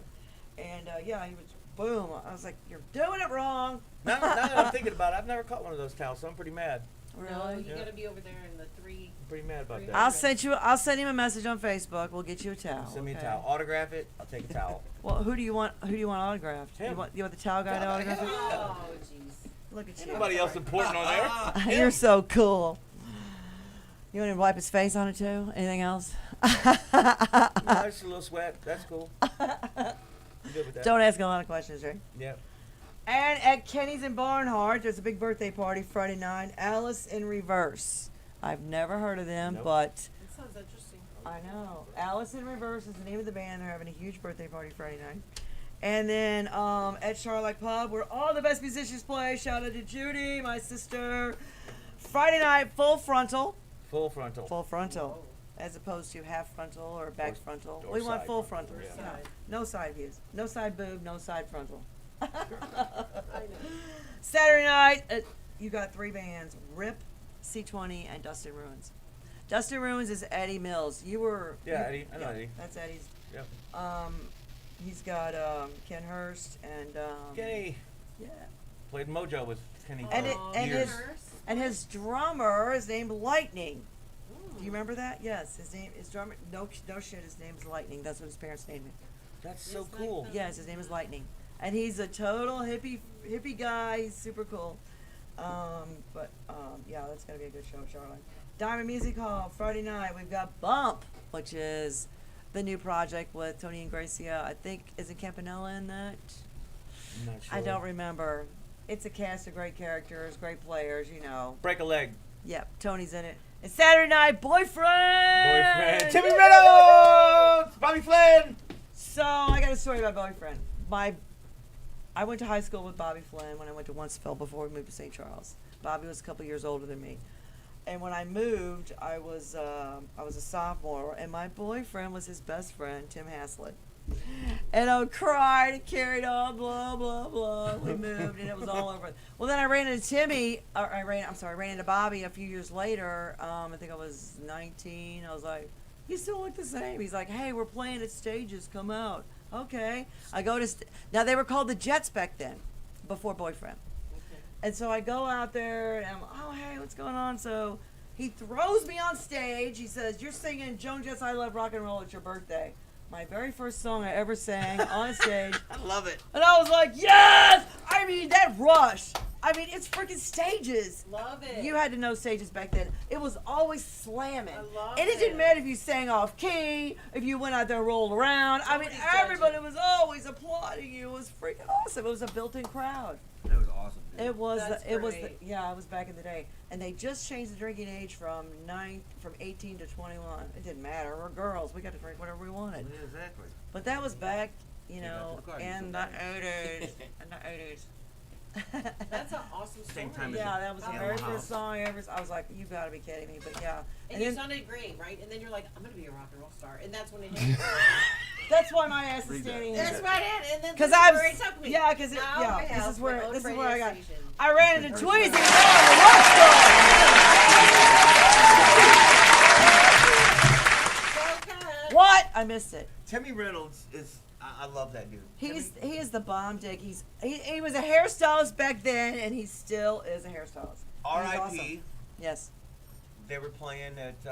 And yeah, he was boom. I was like, you're doing it wrong. Now that I'm thinking about it, I've never caught one of those towels, so I'm pretty mad. No, Really? you Yeah. gotta be over there in the 3. I'm pretty mad about that. I'll send him a message on Facebook. We'll get you a towel. Send me a okay? towel. Autograph it. I'll take a towel. Well, who do you want autographed? Him. You want the towel guy to autograph it? Oh, jeez. Look at Ain't you. nobody else important on there. You're so cool. You want him to wipe his face on it too? Anything else? No, just a little sweat. That's cool. Good with that. Don't ask a lot of questions, right? Yep. And at Kenny's in Barnhart, there's a big birthday party Friday night. Alice in Reverse. I've never heard of them, Nope. but That sounds interesting. I know. Alice in Reverse is the name of the band. They're having a huge birthday party Friday night. And then at Charlotte Pub, where all the best musicians play. Shout out to Judy, my sister. Friday night, full frontal. Full frontal. Full frontal. As opposed to half frontal or back frontal. or We want side full frontal, frontal. yeah. Yeah. No side views. No side boob, no side frontal. I know. Saturday night, you got 3 bands: Rip, C20, and Dustin Ruins. Dustin Ruins is Eddie Mills. Yeah, Eddie. I know Eddie. That's Eddie's. Yep. He's got Ken Hurst and Kenny yeah, played Mojo with Kenny. And for it- and years. and his drummer is named Lightning. Do you remember that? Yes, his drummer. No shit. His name's Lightning. That's what his parents named him. That's so It's like cool. the- Yes, his name is Lightning, and he's a total hippie guy. He's super cool. Yeah, that's gonna be a good show, Charlotte. Diamond Music Hall Friday night. We've got Bump, which is the new project with Tony and Gracia. I think isn't Campanella in that? I'm not sure. I don't remember. It's a cast of great characters, great players. You know. Break a leg. Yep, Tony's in it. And Saturday night, Boyfriend. Timmy Reynolds. Bobby Flynn. So I got a story about Boyfriend. I went to high school with Bobby Flynn when I went to Wentzville before we moved to St. Charles. Bobby was a couple years older than me. And when I moved, I was a sophomore, and my boyfriend was his best friend, Tim Haslett. And I cried and carried on, blah, blah, blah. We moved, and it was all over. Well, then I ran into Bobby a few years later. I think I was 19. I was like, you still look the same. He's like, hey, we're playing at Stages. Come out. Okay. I go to, now they were called the Jets back then, before Boyfriend. And so I go out there, and I'm, oh, hey, what's going on? So he throws me on stage. He says, you're singing Joan Jett's I Love Rock and Roll. It's your birthday. My very first song I ever sang on stage. I love it. And I was like, yes! I mean, that rush. I mean, it's freaking Stages. Love it. You had to know Stages back then. It was always slamming. I love And it didn't it. matter if you sang off key, if you went out there and rolled around. I mean, Nobody's judging. everybody was always applauding you. It was freaking awesome. It was a built-in crowd. That was awesome. Dude. It was. That's It was. great. Yeah, it was back in the day, and they just changed the drinking age from 18 to 21. It didn't matter. We're girls. We got to drink whatever we wanted. Yeah, exactly. But that was back, you Yeah, know, that's the card. in the 80s. In the 80s. That's an awesome story. Same time as Yeah, that was the Animal very House. first song I ever. I was like, you gotta be kidding me! But yeah, And you then sounded great, right? And then you're like, I'm gonna be a rock and roll star, and that's when it hit. that's why my ass is Read that. standing here. That's right, and then Because this is I where was, it took me. yeah, because Now yeah, I have this is where my own this is radio where I got. station. I ran into Tweezy and the rock star. Okay. What? I missed it. Timmy Reynolds is. I love that dude. He is the bomb dick. He was a hairstylist back then, and he still is a hairstylist. He's R.I.P. awesome. Yes. They were playing at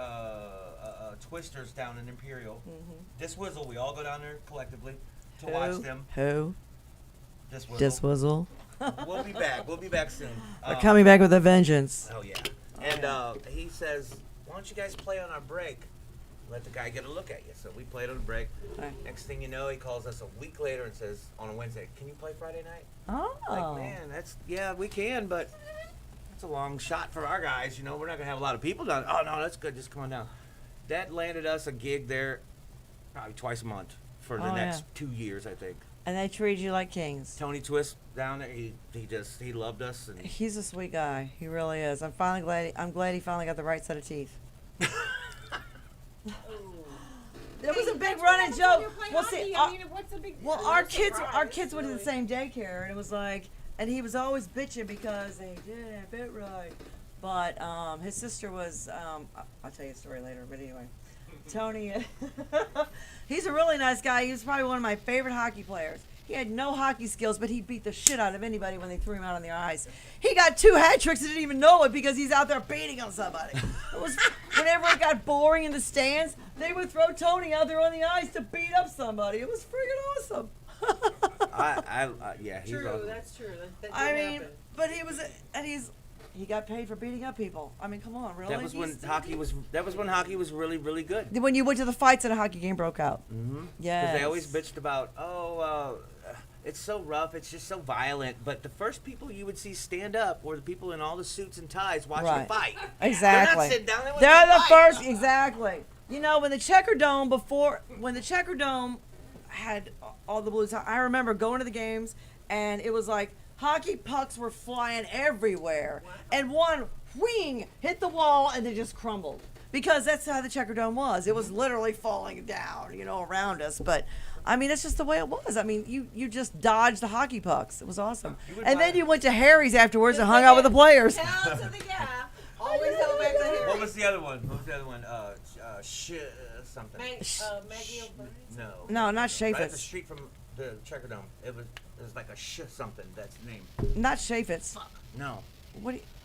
Twisters down in Imperial. Mm-hmm. This Whistle, we all go down there collectively to watch them. Who? This Whistle. This Whistle. We'll be back. We'll be back soon. We're coming back with a vengeance. Oh yeah. And he says, "Why don't you guys play on our break? Let the guy get a look at you." So we played on the break. Right. Next thing you know, he calls us a week later and says on a Wednesday, "Can you play Friday night?" Oh. Like, man, we can, but that's a long shot for our guys. You know, we're not gonna have a lot of people down. Oh no, that's good. Just come on down. That landed us a gig there, probably twice a month for the Oh, next yeah. 2 years, I think. And they treat you like kings. Tony Twist down there, he loved us, and He's a sweet guy. He really is. I'm glad he finally got the right set of teeth. There was a big running joke. Well, see, What's the big? well, no our kids surprise, went to the really. same daycare, and it was like, and he was always bitching because they didn't fit right. But his sister was, I'll tell you a story later. But anyway, Tony, he's a really nice guy. He was probably one of my favorite hockey players. He had no hockey skills, but he beat the shit out of anybody when they threw him out on the ice. He got 2 hat tricks and didn't even know it because he's out there beating on somebody. It was whenever it got boring in the stands, they would throw Tony out there on the ice to beat up somebody. It was freaking awesome. yeah, he's True, awesome. that's true. That I did mean, happen. but he was, and he's he got paid for beating up people. I mean, come on, really? That was when hockey was. That was when hockey was really, really good. When you went to the fights and a hockey game broke out. Mm-hmm. Yes. Because they always bitched about, it's so rough, it's just so violent. But the first people you would see stand up were the people in all the suits and ties watching Right. a fight. Exactly. They're not sitting down. They're the fight. first, exactly. You know, when the Checker Dome had all the Blues, I remember going to the games, and it was like hockey pucks were flying everywhere, and one wing hit the wall and they just crumbled. Because that's how the Checker Dome was. It was literally falling down, around us. But, I mean, that's just the way it was. I mean, you just dodged the hockey pucks. It was awesome. And then you went to Harry's afterwards and hung out with the players. Down to the gap. Always go back to Harry. What was the other one? Something. Maggie O'Brien's? No. No, not Right up the Chaffetz. street from the Checker Dome. It was like a something. That's the name. Not Chaffetz. No.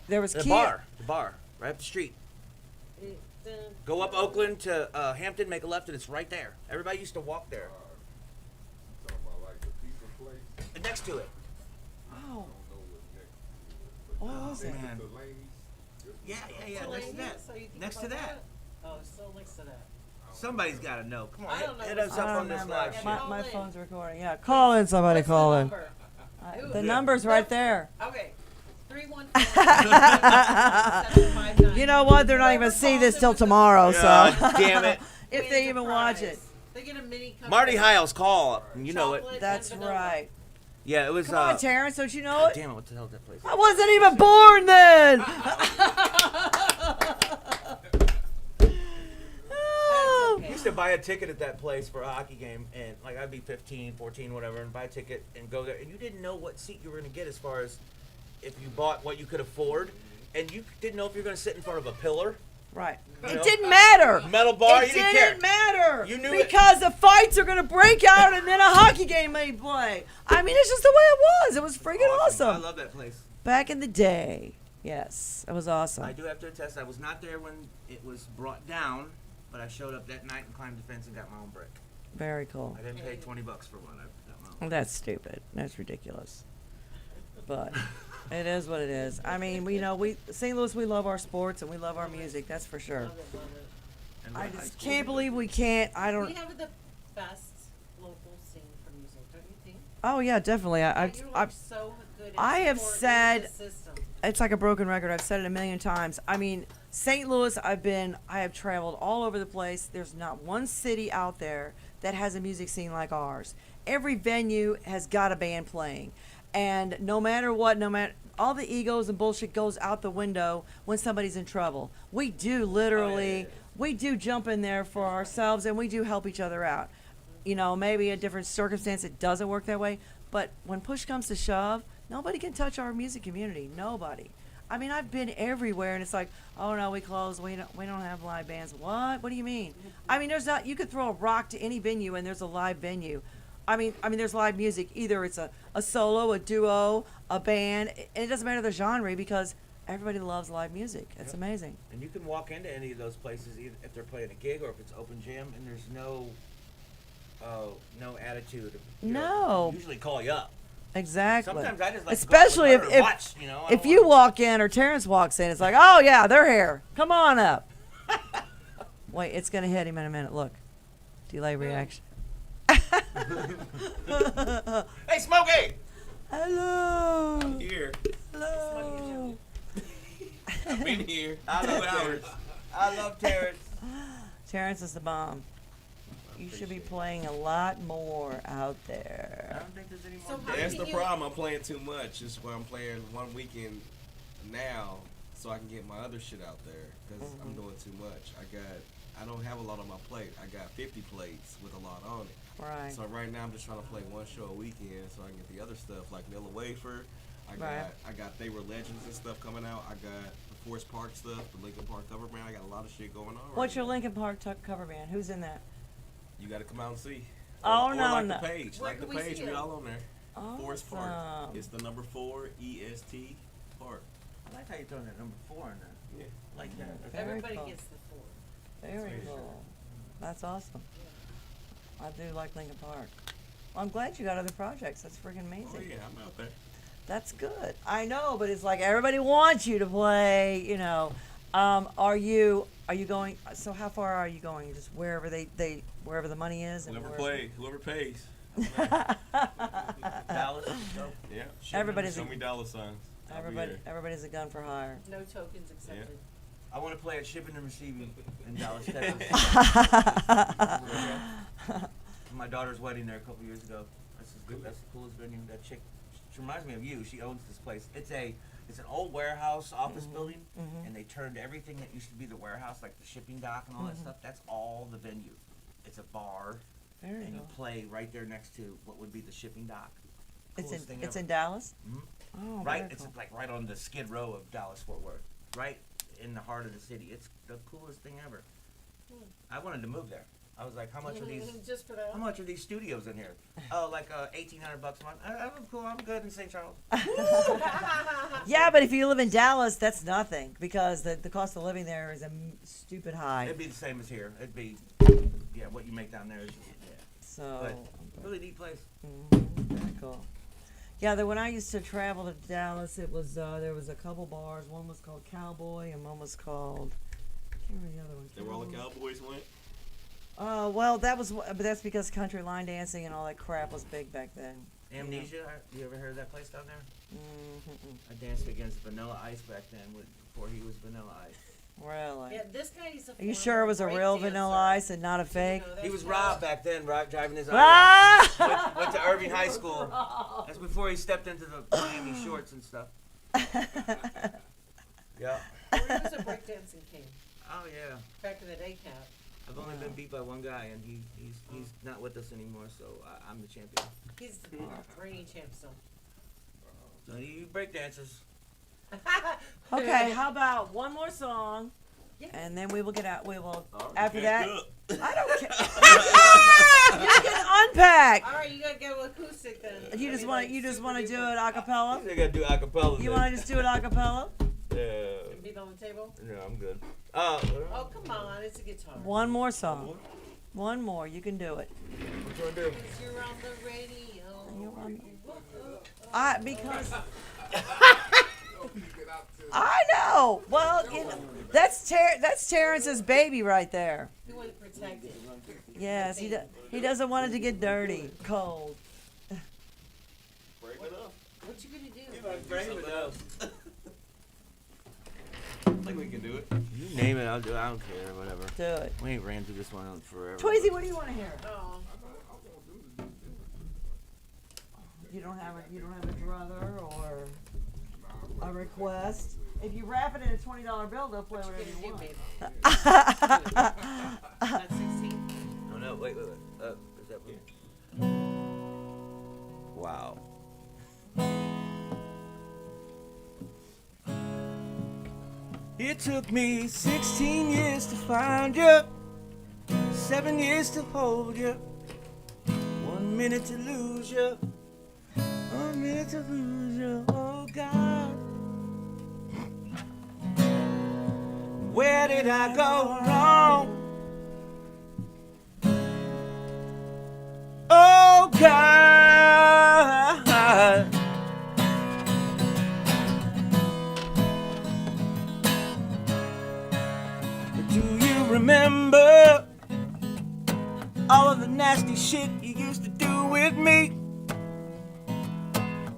There was The Kia. bar. Right up the street. The- Go up Oakland to Hampton, make a left, and it's right there. Everybody used to walk there. Talking about like the pizza place. And next to it. Oh, I don't know what's next to it. what was it? Man. The Laney's. Yeah. So Next to that. so you think Next to about that. Oh, it's still next to that. Somebody's got to know. Come on, I don't know hit what's us I up don't on this remember. live Yeah, shit. My Call in. phone's recording. Yeah, call in. Somebody What's the call in. number? The number's right there. Okay. 314. You know what? They're not even gonna see this till tomorrow. So, God damn it. if they even watch it. They get a mini cup. Marty of Hiles, call. You know it. chocolate That's and vanilla. right. Yeah, it was. Come on, Terrence. Don't you know God it? damn it! What the hell is that place? I wasn't even born then. Oh. I used to buy a ticket at that place for a hockey game, and like I'd be 15, 14, whatever, and buy a ticket and go there, and you didn't know what seat you were going to get as far as if you bought what you could afford, and you didn't know if you were going to sit in front of a pillar, Right. You It know? didn't matter. metal bar. It You didn't care. didn't matter. You knew it. because the fights are gonna break out and then a hockey game may play. I mean, it's just the way it was. It was freaking I awesome. love that place. Back in the day. Yes, it was awesome. I do have to attest. I was not there when it was brought down, but I showed up that night and climbed the fence and got my own brick. Very cool. I didn't pay $20 for one. I got my own. That's stupid. That's ridiculous. But it is what it is. I mean, St. Louis, we love our sports and we love our music. That's for sure. Love it, love it. And I what high just school can't did believe we can't. I We don't. have the best local scene for music, don't you think? Oh yeah, definitely. You're I like so good at I have supporting said- the system. it's like a broken record. I've said it a million times. I mean, St. Louis, I have traveled all over the place. There's not one city out there that has a music scene like ours. Every venue has got a band playing. And no matter what, all the egos and bullshit goes out the window when somebody's in trouble. We do literally, we do jump in there for ourselves and we do help each other out. You know, maybe a different circumstance, it doesn't work that way. But when push comes to shove, nobody can touch our music community. Nobody. I mean, I've been everywhere, and it's like, oh no, we closed. We don't have live bands. What? What do you mean? I mean, there's not. You could throw a rock to any venue, and there's a live venue. I mean, there's live music. Either it's a solo, a duo, a band, and it doesn't matter the genre because everybody loves live music. It's amazing. And you can walk into any of those places, either if they're playing a gig or if it's open jam, and there's no attitude. No. Usually call you up. Exactly. Sometimes I just like Especially to go out with her and watch, I if don't you wanna- walk in or Terrence walks in, it's like, oh yeah, they're here. Come on up. Wait, it's gonna hit him in a minute. Look, delay reaction. Hey, Smokey! Hello. Here. Hello. I've been here. I love 2 hours. Terrence. I love Terrence. Terrence is the bomb. You should be playing a lot more out I there. don't think there's any more. So days. how That's can the you- problem. I'm playing too much. It's why I'm playing one weekend now, so I can get my other shit out there. Because I'm doing too much. I don't have a lot on my plate. I got 50 plates with a lot on it. Right. So right now I'm just trying to play one show a weekend, so I can get the other stuff like Miller Wafer. Right. I got They Were Legends and stuff coming out. I got the Forest Park stuff, the Lincoln Park cover band. I got a lot of shit going on. What's right your now. Lincoln Park cover band? Who's in that? You got to come out and see. Oh, or no, like no. the page. Where Like the can we page, see we it? all on there. Forest Park. Awesome. It's the number 4 EST Park. I like how you're throwing that number 4 in there. Yeah. Like that. Very Everybody cool. gets the 4. Very cool. That's awesome. I do like Lincoln Park. Well, I'm glad you got other projects. That's freaking Oh amazing. yeah, I'm out there. That's good. I know, but it's like everybody wants you to play. You know, are you going? So how far are you going? Just wherever they wherever the money is. And Whoever pays. Dallas. Yeah. Everybody's Show me dollar signs. I'll be there. everybody's a gun for hire. No tokens accepted. I want to play at shipping and receiving in Dallas, Texas. My daughter's wedding there a couple years ago. That's the coolest venue. That chick, she reminds me of you. She owns this place. It's an old warehouse office building, and they turned everything that used to be the warehouse, like the shipping dock and all that stuff. That's all the venue. It's a bar, Very and you cool. play right there next to what would be the shipping dock. Coolest thing It's ever. in Dallas. Mhm. Oh, Right, very it's cool. like right on the Skid Row of Dallas Fort Worth, right in the heart of the city. It's the coolest thing ever. I wanted to move there. I was like, how much are these? Just for that. How much are these studios in here? Oh, like $1,800 a month. I'm cool. I'm good in St. Charles. Yeah, but if you live in Dallas, that's nothing because the cost of living there is stupid high. It'd be the same as here. It'd be, yeah, what you make down there is, yeah. So But really neat place. very cool. Yeah, when I used to travel to Dallas, it was there was a couple bars. One was called Cowboy, and one was called. I can't remember the other one. They were all the Cowboys went. Well, but that's because country line dancing and all that crap was big back then. Amnesia. You ever heard of that place down there? Mm-hmm. I danced against Vanilla Ice back then, before he was Vanilla Ice. Really? Yeah, this guy is a Are you sure it was a real Vanilla Ice and not a fake? He was Rob back then, driving his Ah! went to Irving High School. That's before he stepped into the Miami shorts and stuff. Yeah. He was a breakdancing king Oh yeah. back in the day, Cap. I've only been beat by one guy, and he's not with us anymore. So I'm the champion. He's the reigning champ still. So you break dancers. Okay, how about one more song, Yeah. and then we will get out. We will Alright, after back that. up. I don't care. You can unpack. All right, you gotta go acoustic then. You just want to do super it a cappella. They gotta do acapella. You want to just do it a cappella? Yeah. duper. Beat on the table. No, I'm good. Oh, come on, it's a guitar. One more song. One more. You can do it. What you wanna do? You're on the radio. You're on- Whoa. Because Don't keep it out till I know. Well, that's Terrence's baby right there. He wanted to protect it. Yes, he doesn't want it to get dirty, cold. Break it up. What you gonna do? Break it up. I think we can do it. You name it, I'll do it. I don't care. Whatever. Do it. We ain't ran through this one forever. Twizy, what do you want to hear? Oh. You don't have a brother or a request. If you wrap it in a $20 bill, they'll play What whatever you you gonna do, want. baby? That's 16. Oh no! Wait. Is that Wow. It took me 16 years to find you, 7 years to hold you, 1 minute to lose you, 1 minute to lose you. Oh God, where did I go wrong? Oh God, do you remember all of the nasty shit you used to do with me?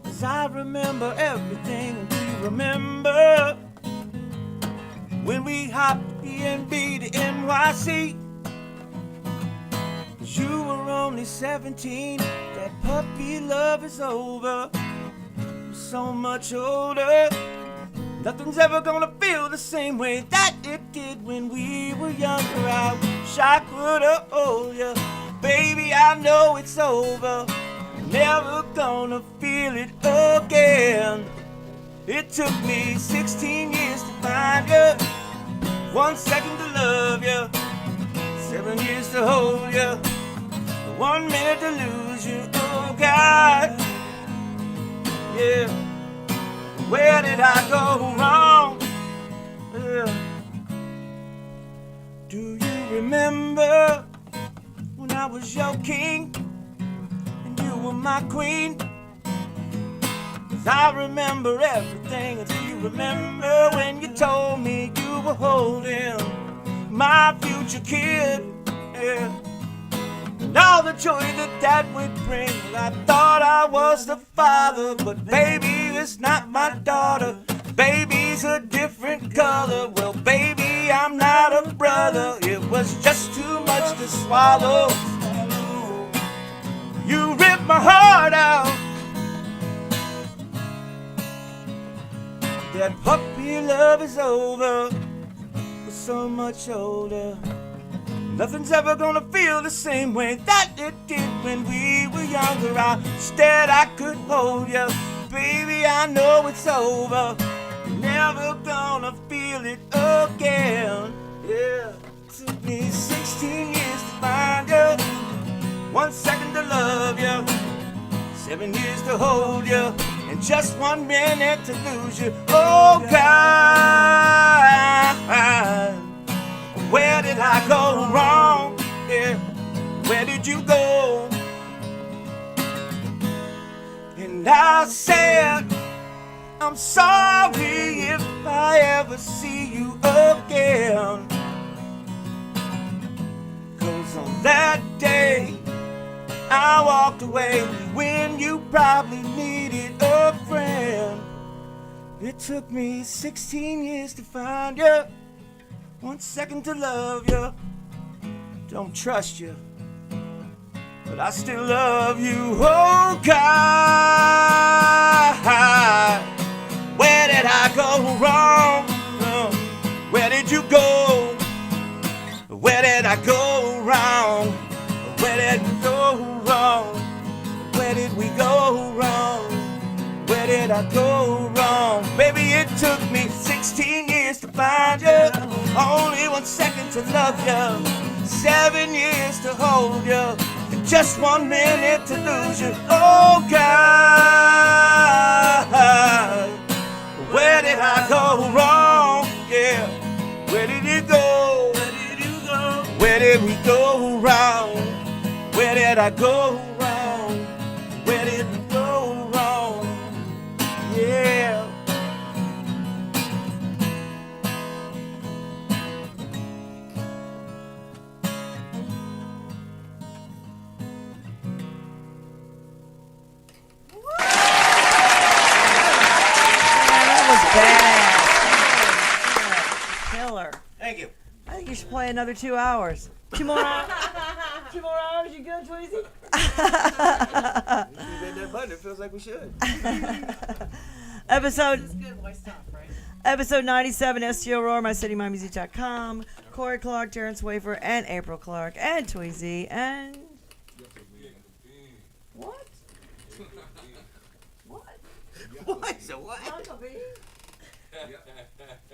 'Cause I remember everything. Do you remember when we hopped B&B to NYC? 'Cause you were only 17, that puppy love is over. You're so much older, nothing's ever gonna feel the same way that it did when we were younger. I wish I could've hold you, baby, I know it's over. Never gonna feel it again. It took me 16 years to find you, 1 second to love you, 7 years to hold you, 1 minute to lose you. Oh God, yeah. Where did I go wrong? Yeah. Do you remember when I was your king and you were my queen? 'Cause I remember everything until you remember when you told me you were holding my future kid. Yeah. And all the joy that would bring. I thought I was the father, but baby, it's not my daughter. Baby's a different color. Well, baby, I'm not a brother. It was just too much to swallow. You ripped my heart out. That puppy love is over. We're so much older. Nothing's ever gonna feel the same way that it did when we were younger. Instead, I could hold you. Baby, I know it's over. Never gonna feel it again. Yeah. Took me 16 years to find you. 1 second to love you. 7 years to hold you. And just 1 minute to lose you. Oh, God. Where did I go wrong? Yeah. Where did you go? And I said, I'm sorry if I ever see you again. 'Cause on that day, I walked away when you probably needed a friend. It took me 16 years to find you. 1 second to love you. Don't trust you, but I still love you. Oh, God. Where did I go wrong? Where did you go? Where did I go wrong? Where did we go wrong? Where did we go wrong? Where did I go wrong? Baby, it took me 16 years to find you. Only 1 second to love you. 7 years to hold you. And just 1 minute to lose you. Oh, God. Where did I go wrong? Yeah. Where did you go? Where did you go? Where did we go wrong? Where did I go wrong? Where did we go wrong? Yeah. Killer. Thank you. I think you should play another 2 hours. 2 more hours? 2 more hours? You good, Tweezy? We made that button. It feels like we should. Episode This is good voice stuff, right? Episode 97, STL Roar, mycitymymusic.com. Cory Clark, Terrence Wafer, and April Clark, and Tweezy, and... What? What? What? So what? Huckabee?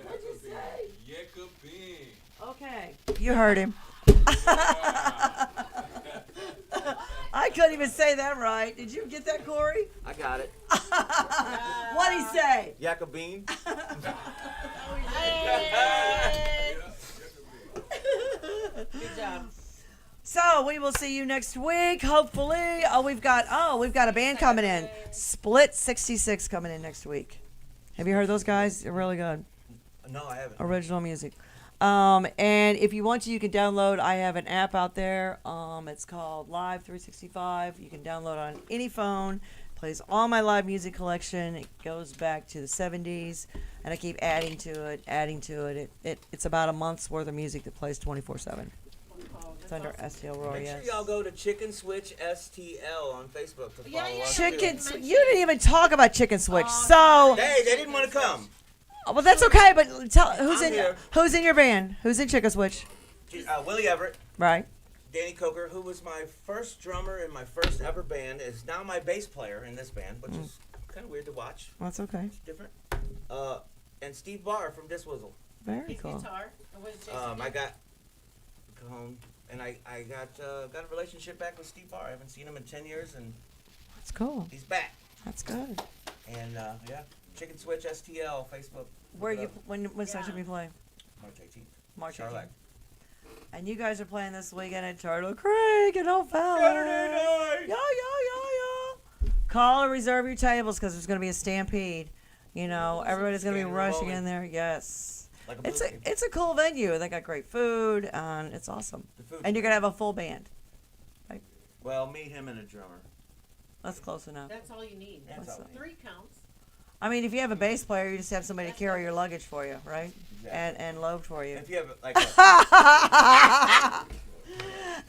What'd you say? Okay. You heard him. I couldn't even say that right. Did you get that, Cory? I got it. What'd he say? Yakabine. Good job. So we will see you next week, hopefully. We've got a band coming in. Split 66 coming in next week. Have you heard those guys? They're really good. No, I haven't. Original music. And if you want to, you can download. I have an app out there. It's called Live 365. You can download it on any phone. Plays all my live music collection. It goes back to the 70s, and I keep adding to it. It's about a month's worth of music that plays 24/7. It's under STL Roar. Make Yes. sure y'all go to Chicken Switch STL on Facebook to follow us. Chicken. You didn't even talk about Chicken Switch. So. Hey, they didn't want to come. Well, that's okay. But tell who's I'm here. who's in your band? Who's in Chicken Switch? Willie Everett, Right. Danny Coker, who was my first drummer in my first ever band, is now my bass player in this band, which is kind of weird to watch. That's okay. It's different. And Steve Barr from Diswizzle. Very His cool. guitar. And what is Jason I do? got Cajon, and I got a relationship back with Steve Barr. I haven't seen him in 10 years, and That's cool. he's back. That's good. And yeah, Chicken Switch STL Facebook. Where you when's that should be playing? March 18th. March 18th. Charlotte. And you guys are playing this weekend at Turtle Creek in O'Fallon. Saturday night. Yeah. Call or reserve your tables because there's going to be a stampede. You know, everybody's going to be Standing rushing rolling. in there. Yes. Like It's movie. a cool venue. They got great food and it's awesome. The food's And you're going to have a full band. Well, me, him, and a drummer. That's close enough. That's all you need. That's What's all. up? 3 counts. I mean, if you have a bass player, you just have somebody to carry your luggage for you, right? Exactly. And load for you. If you have like a,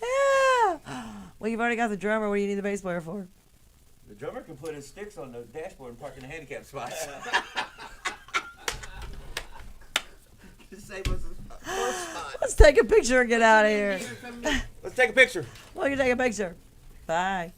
Yeah. Well, you've already got the drummer. What do you need the bass player for? the drummer can put his sticks on the dashboard and park in the handicap spot. Just save us a spot. Let's take a picture and get out of here. Let's take a picture. Well, you take a picture. Bye.